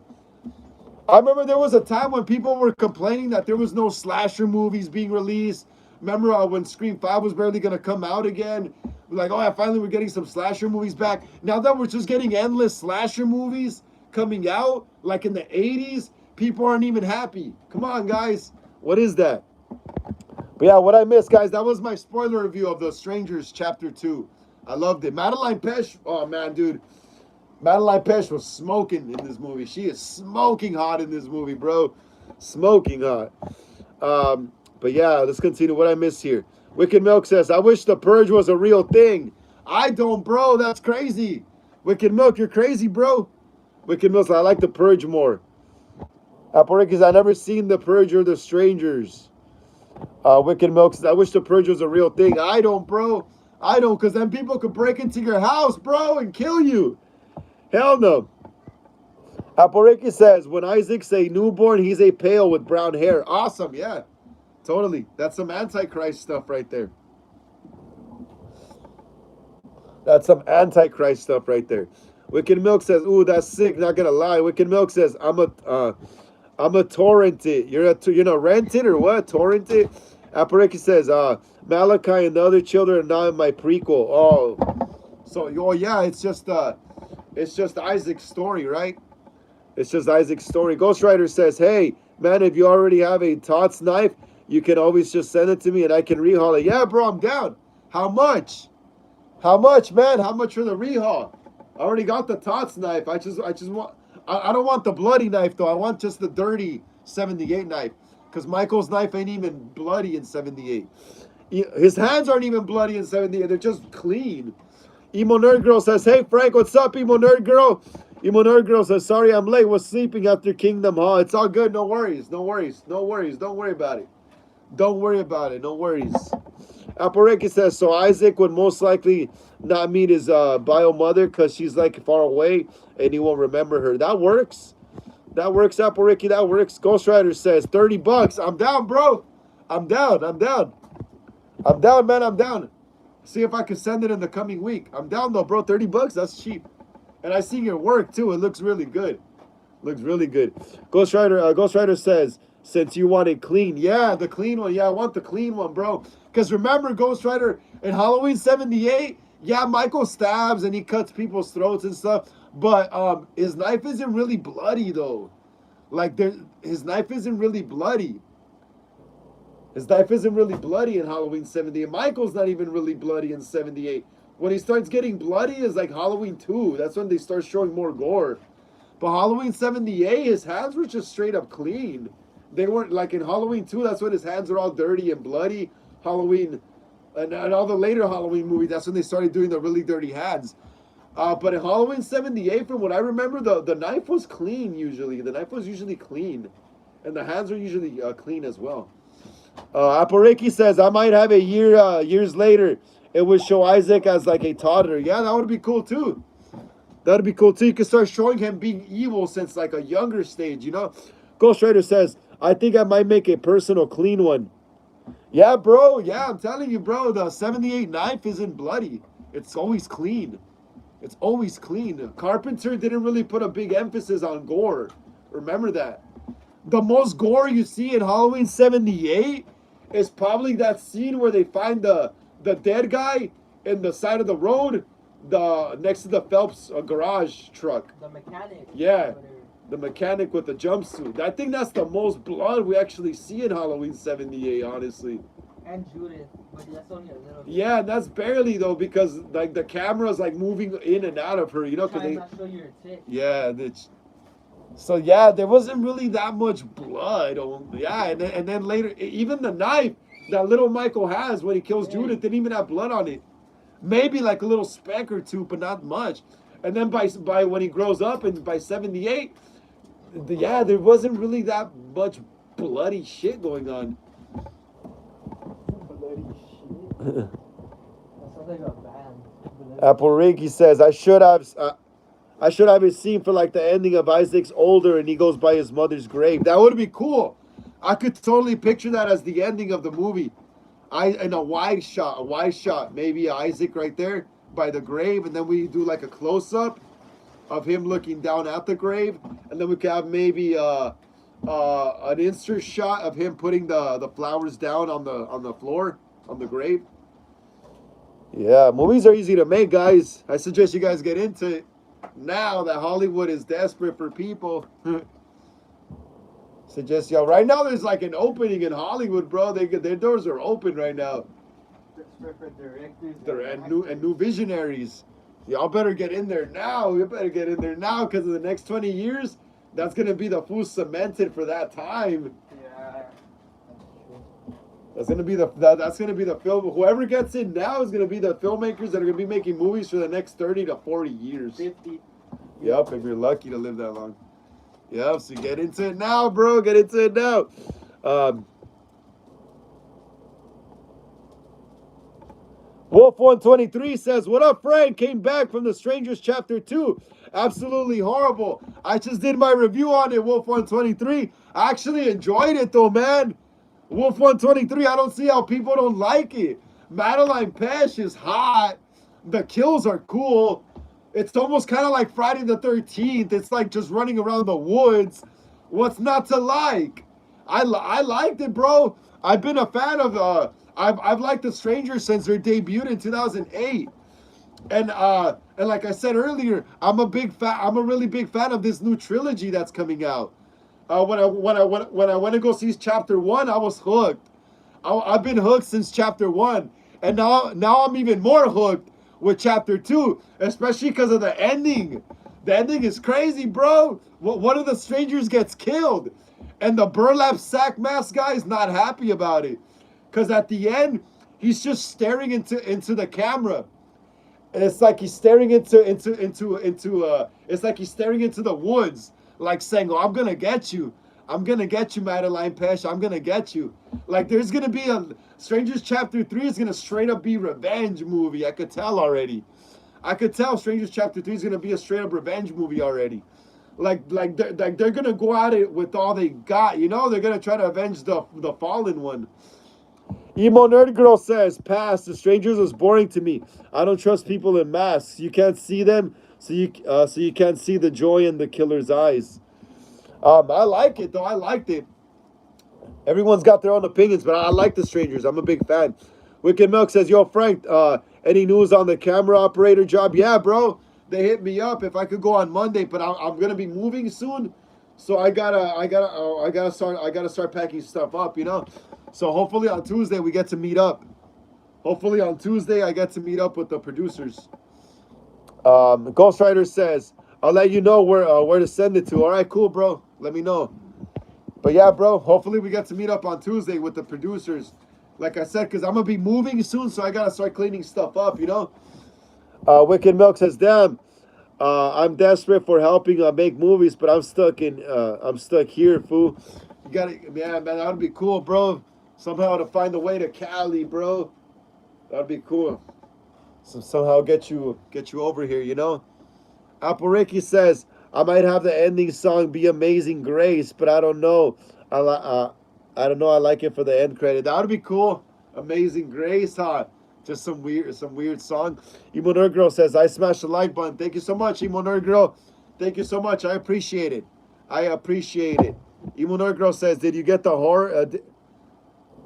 I remember there was a time when people were complaining that there was no slasher movies being released, Remember when Scream 5 was barely gonna come out again? We're like, oh yeah, finally we're getting some slasher movies back. Now that we're just getting endless slasher movies coming out, like in the 80s, people aren't even happy. Come on, guys. What is that? But yeah, what I missed, guys, that was my spoiler review of The Strangers Chapter 2. I loved it. Madeline Pesh, oh man, dude. Madeline Pesh was smoking in this movie. She is smoking hot in this movie, bro. Smoking hot. But yeah, let's continue. What I missed here. Wicked Milk says, I wish The Purge was a real thing. I don't, bro. That's crazy. Wicked Milk, you're crazy, bro. Wicked Milk says, I like The Purge more. Apple Rick says, I never seen The Purge or The Strangers. Wicked Milk says, I wish The Purge was a real thing. I don't, bro. I don't, because then people could break into your house, bro, and kill you. Hell no. Apple Ricky says, when Isaac's a newborn, he's a pale with brown hair. Awesome, yeah. Totally. That's some Antichrist stuff right there. That's some Antichrist stuff right there. Wicked Milk says, ooh, that's sick. Not gonna lie. Wicked Milk says, I'm a torrented. You're not rented or what? Torrented? Apple Ricky says, Malachi and the other children are not in my prequel. Oh. So, oh yeah, it's just Isaac's story, right? It's just Isaac's story. Ghost Rider says, hey, man, if you already have a Tots knife, you can always just send it to me and I can rehaul it. Yeah, bro, I'm down. How much? How much, man? How much for the rehaul? I already got the Tots knife. I just want, I don't want the bloody knife, though. I want just the dirty 78 knife. Because Michael's knife ain't even bloody in 78. His hands aren't even bloody in 78. They're just clean. Emo Nerd Girl says, hey, Frank, what's up, Emo Nerd Girl? Emo Nerd Girl says, sorry I'm late. Was sleeping after Kingdom Hall. It's all good. No worries. No worries. No worries. Don't worry about it. Don't worry about it. No worries. Apareki says, so Isaac would most likely not meet his bio mother because she's like far away and he won't remember her. That works. That works, Apareki. That works. Ghost Rider says, $30. I'm down, bro. I'm down. I'm down. I'm down, man. I'm down. See if I can send it in the coming week. I'm down though, bro. $30, that's cheap. And I see your work too. It looks really good. Looks really good. Ghost Rider says, since you want it clean. Yeah, the clean one. Yeah, I want the clean one, bro. Because remember, Ghost Rider, in Halloween 78, yeah, Michael stabs and he cuts people's throats and stuff. But his knife isn't really bloody though. Like his knife isn't really bloody. His knife isn't really bloody in Halloween 78. Michael's not even really bloody in 78. When he starts getting bloody is like Halloween 2. That's when they start showing more gore. But Halloween 78, his hands were just straight up clean. They weren't like in Halloween 2, that's when his hands are all dirty and bloody. Halloween, and all the later Halloween movies, that's when they started doing the really dirty hands. But in Halloween 78, from what I remember, the knife was clean usually. The knife was usually clean. And the hands were usually clean as well. Apareki says, I might have a years later, it would show Isaac as like a toddler. Yeah, that would be cool too. That'd be cool too. You could start showing him being evil since like a younger stage, you know? Ghost Rider says, I think I might make a personal clean one. Yeah, bro. Yeah, I'm telling you, bro. The 78 knife isn't bloody. It's always clean. It's always clean. Carpenter didn't really put a big emphasis on gore. Remember that. The most gore you see in Halloween 78 is probably that scene where they find the dead guy in the side of the road, next to the Phelps garage truck. The mechanic. Yeah, the mechanic with the jumpsuit. I think that's the most blood we actually see in Halloween 78, honestly. And Judith, but that's only a little bit. Yeah, that's barely though, because like the camera's like moving in and out of her, you know, because they. Not show your tit. Yeah, so yeah, there wasn't really that much blood. Yeah, and then later, even the knife that little Michael has when he kills Judith didn't even have blood on it. Maybe like a little speck or two, but not much. And then by when he grows up and by 78, yeah, there wasn't really that much bloody shit going on. Bloody shit. That sounds like a band. Apple Reiki says, I should have a scene for like the ending of Isaac's older and he goes by his mother's grave. That would be cool. I could totally picture that as the ending of the movie. In a wide shot, maybe Isaac right there by the grave, and then we do like a close-up of him looking down at the grave, and then we could have maybe an insert shot of him putting the flowers down on the floor on the grave. Yeah, movies are easy to make, guys. I suggest you guys get into it now that Hollywood is desperate for people. Suggest y'all right now. There's like an opening in Hollywood, bro. Their doors are open right now. For directors And new visionaries. Y'all better get in there now. You better get in there now because in the next 20 years, that's gonna be the full cemented for that time. Yeah. That's gonna be the film. Whoever gets in now is gonna be the filmmakers that are gonna be making movies for the next 30 to 40 years. 50. Yep, if you're lucky to live that long. Yep, so get into it now, bro. Get into it now. Wolf123 says, "What up, Frank? Came back from The Strangers Chapter 2. Absolutely horrible. I just did my review on it, Wolf123. I actually enjoyed it, though, man. Wolf123, I don't see how people don't like it. Madeline Pesh is hot. The kills are cool. It's almost kind of like Friday the 13th. It's like just running around the woods. What's not to like? I liked it, bro. I've been a fan of I've liked The Strangers since their debut in 2008. And like I said earlier, I'm a really big fan of this new trilogy that's coming out. When I went to go see Chapter 1, I was hooked. I've been hooked since Chapter 1, and now I'm even more hooked with Chapter 2, especially because of the ending. The ending is crazy, bro. One of the strangers gets killed, and the burlap sack mask guy is not happy about it, because at the end he's just staring into the camera. And it's like he's staring it's like he's staring into the woods, like saying, "Oh, I'm gonna get you. I'm gonna get you, Madeline Pesh. I'm gonna get you." Like there's gonna be a Strangers Chapter 3 is gonna straight up be revenge movie. I could tell already. I could tell Strangers Chapter 3 is gonna be a straight up revenge movie already. Like they're gonna go at it with all they got, you know? They're gonna try to avenge the fallen one. Emo Nerd Girl says, "Pass. The Strangers was boring to me. I don't trust people in masks. You can't see them, so you can't see the joy in the killer's eyes." I like it though. I liked it. Everyone's got their own opinions, but I like The Strangers. I'm a big fan. Wicked Milk says, "Yo, Frank, any news on the camera operator job?" Yeah, bro. They hit me up if I could go on Monday, but I'm gonna be moving soon, so I gotta start packing stuff up, you know. So hopefully on Tuesday we get to meet up. Hopefully on Tuesday I get to meet up with the producers. Ghost Rider says, "I'll let you know where to send it to." All right, cool, bro. Let me know. But yeah, bro, hopefully we get to meet up on Tuesday with the producers. Like I said, because I'm going to be moving soon, so I got to start cleaning stuff up, you know? Wicked Milk says, "Damn, I'm desperate for helping make movies, but I'm stuck here, fool." You got to, man, that would be cool, bro. Somehow to find a way to Cali, bro. That would be cool. So somehow get you over here, you know? Apple Ricky says, "I might have the ending song be Amazing Grace, but I don't know. I don't know. I like it for the end credit." That would be cool. Amazing Grace, huh? Just some weird song. Emo Nerd Girl says, "I smashed the like button." Thank you so much, Emo Nerd Girl. Thank you so much. I appreciate it. Emo Nerd Girl says, "Did you get the horror?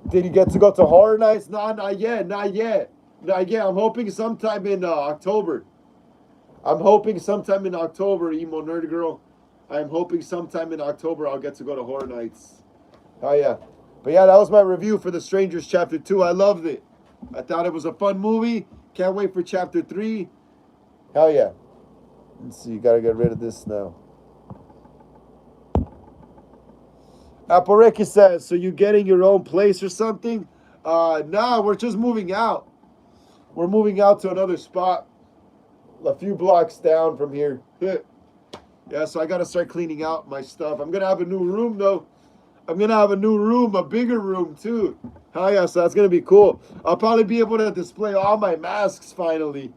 Did you get to go to Horror Nights?" No, not yet. I'm hoping sometime in October. Emo Nerd Girl. I'm hoping sometime in October I'll get to go to Horror Nights. Oh, yeah. But yeah, that was my review for The Strangers Chapter 2. I loved it. I thought it was a fun movie. Can't wait for Chapter 3. Hell yeah. Let's see, you gotta get rid of this now. Apple Ricky says, "So you getting your own place or something?" Nah, we're just moving out. We're moving out to another spot. A few blocks down from here. Yeah, so I gotta start cleaning out my stuff. I'm gonna have a new room though. I'm gonna have a new room, a bigger room too. Hell yeah, so that's gonna be cool. I'll probably be able to display all my masks finally.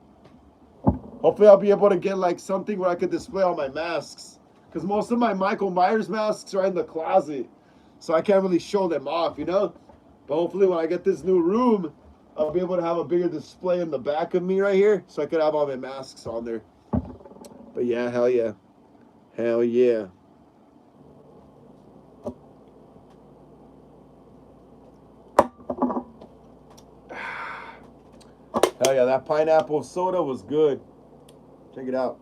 Hopefully I'll be able to get like something where I could display all my masks. Because most of my Michael Myers masks are in the closet. So I can't really show them off, you know? But hopefully when I get this new room, I'll be able to have a bigger display in the back of me right here. So I could have all my masks on there. But yeah, hell yeah. Hell yeah. Hell yeah, that pineapple soda was good. Check it out.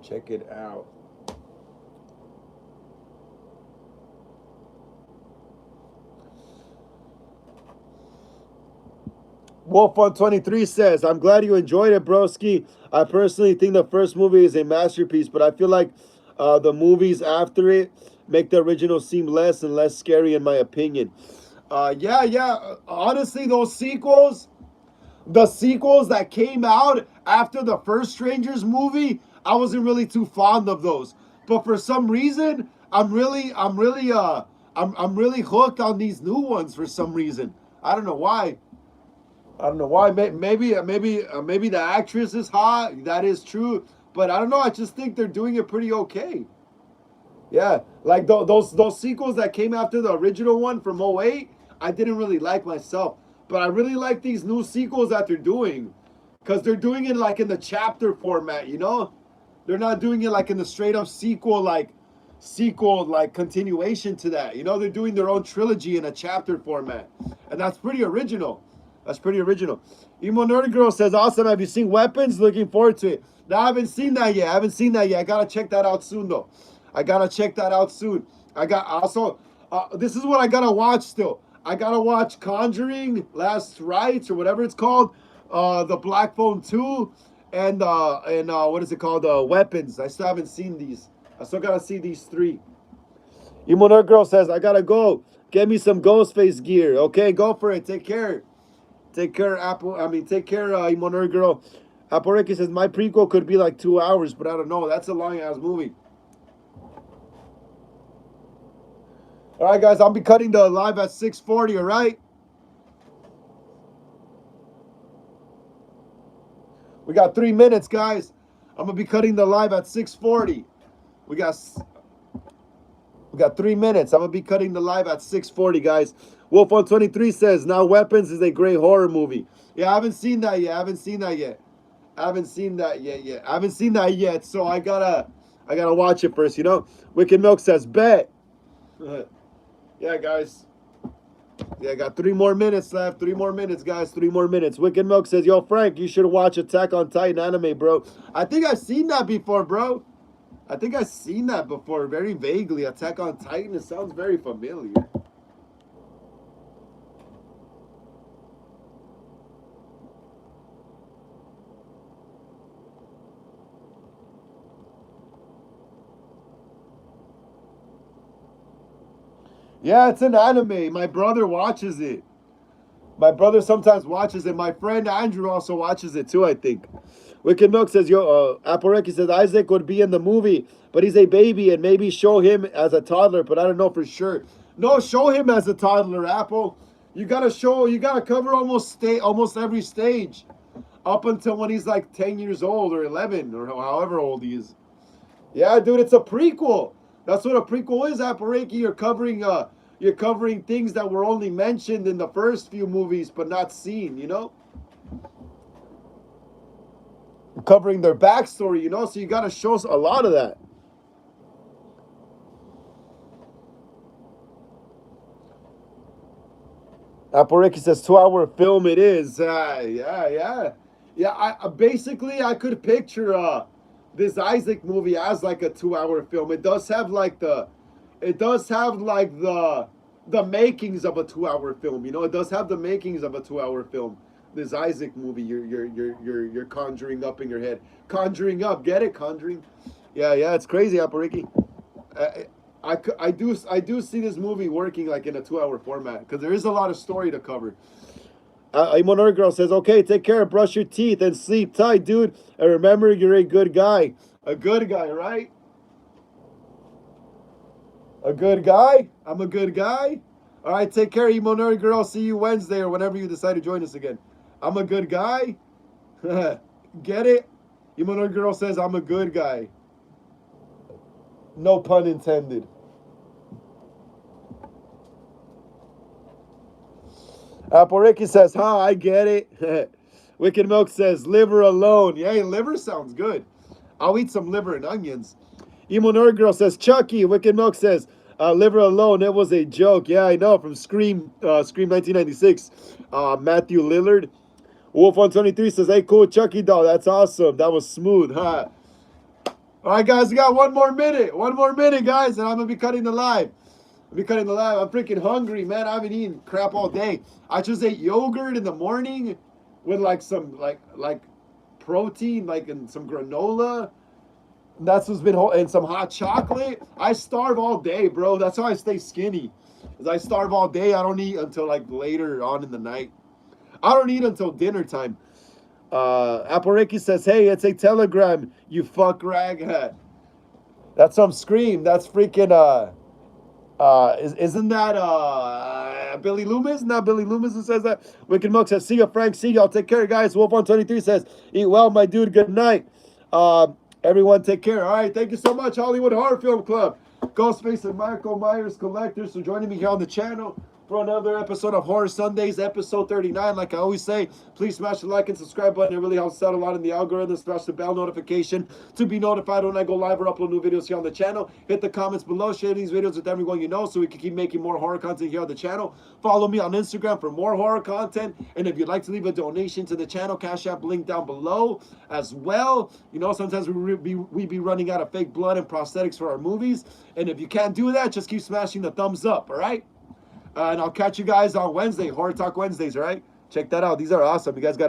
Check it out. Wolf123 says, I'm glad you enjoyed it, broski. I personally think the first movie is a masterpiece, but I feel like the movies after it make the original seem less and less scary, in my opinion. Yeah. Honestly, the sequels that came out after the first Strangers movie, I wasn't really too fond of those. But for some reason, I'm really hooked on these new ones for some reason. I don't know why. I don't know why. Maybe the actress is hot. That is true. But I don't know. I just think they're doing it pretty okay. Yeah, like those sequels that came after the original one from '08, I didn't really like myself. But I really like these new sequels that they're doing, because they're doing it like in the chapter format. You know, they're not doing it like in the straight up sequel like continuation to that. You know, they're doing their own trilogy in a chapter format, and that's pretty original. That's pretty original. Emo Nerd Girl says, awesome. Have you seen Weapons? Looking forward to it. No, I haven't seen that yet. I gotta check that out soon, though. I gotta check that out soon. I got also, this is what I gotta watch still. I gotta watch Conjuring, Last Rites, or whatever it's called, the Black Phone 2, and what is it called? Weapons. I still haven't seen these. I still gotta see these three. Emo Nerd Girl says, I gotta go. Get me some Ghostface gear. Okay, go for it. Take care. Take care, Emo Nerd Girl. Apple Ricky says, my prequel could be like 2 hours, but I don't know. That's a long ass movie. All right, guys, I'll be cutting the live at 6:40, all right? We got 3 minutes, guys. I'm going to be cutting the live at 6:40. We got 3 minutes. I'm going to be cutting the live at 6:40, guys. Wolf123 says, now Weapons is a great horror movie. Yeah, I haven't seen that yet. I haven't seen that yet. So I gotta watch it first, you know? Wicked Milk says, bet. Yeah, guys. Yeah, I got 3 more minutes left. 3 more minutes, guys. 3 more minutes. Wicked Milk says, yo, Frank, you should watch Attack on Titan anime, bro. I think I've seen that before, bro. I think I've seen that before, very vaguely. Attack on Titan, it sounds very familiar. Yeah, it's an anime. My brother watches it. My brother sometimes watches it. My friend Andrew also watches it too, I think. Wicked Milk says, yo, Aporeki says, Isaac would be in the movie, but he's a baby, and maybe show him as a toddler, but I don't know for sure. No, show him as a toddler, Apple. You gotta cover almost every stage. Up until when he's like 10 years old or 11 or however old he is. Yeah, dude, it's a prequel. That's what a prequel is, Apareki. You're covering things that were only mentioned in the first few movies but not seen, you know? Covering their backstory, you know? So you gotta show us a lot of that. Apareki says 2-hour film it is. Yeah. I basically I could picture this Isaac movie as like a 2-hour film. It does have like the makings of a 2-hour film. You know, it does have the makings of a 2-hour film. This Isaac movie, you're conjuring up in your head, conjuring up. Get it? Conjuring. Yeah. It's crazy, Apariki. I do see this movie working like in a 2-hour format because there is a lot of story to cover. Imonor Girl says, okay, take care, brush your teeth, and sleep tight, dude. And remember, you're a good guy. A good guy, right? A good guy? I'm a good guy? All right, take care, Imonor Girl. See you Wednesday or whenever you decide to join us again. I'm a good guy? Get it? Imonor Girl says, I'm a good guy. No pun intended. Aporeki says, I get it. Wicked Milk says, liver alone. Yay, liver sounds good. I'll eat some liver and onions. Emo Nerd Girl says, Chucky. Wicked Milk says, liver alone. It was a joke. Yeah, I know. From Scream 1996. Matthew Lillard. Wolf 123 says, hey, cool, Chucky doll. That's awesome. That was smooth, huh? All right, guys, we got one more minute. One more minute, guys, and I'm going to be cutting the live. I'm freaking hungry, man. I haven't eaten crap all day. I just ate yogurt in the morning with like some like protein, like and some granola. That's what's been and some hot chocolate. I starve all day, bro. That's how I stay skinny. Is I starve all day. I don't eat until like later on in the night. I don't eat until dinner time. Apple Ricky says, hey, it's a telegram, you fuck raghead. That's some scream. That's freaking isn't that Billy Loomis? Not Billy Loomis who says that. Wicked Monk says, see ya, Frank. See y'all. Take care, guys. Wolf on 23 says, eat well, my dude. Good night. Everyone take care. All right. Thank you so much, Hollywood Horror Film Club. Ghostface and Michael Myers Collectors for joining me here on the channel for another episode of Horror Sundays, episode 39. Like I always say, please smash the like and subscribe button. It really helps out a lot in the algorithm. Smash the bell notification to be notified when I go live or upload new videos here on the channel. Hit the comments below. Share these videos with everyone you know so we can keep making more horror content here on the channel. Follow me on Instagram for more horror content. And if you'd like to leave a donation to the channel, Cash App link down below as well. You know, sometimes we be running out of fake blood and prosthetics for our movies. And if you can't do that, just keep smashing the thumbs up, all right? And I'll catch you guys on Wednesday, Horror Talk Wednesdays, all right? Check that out. These are awesome. You guys got to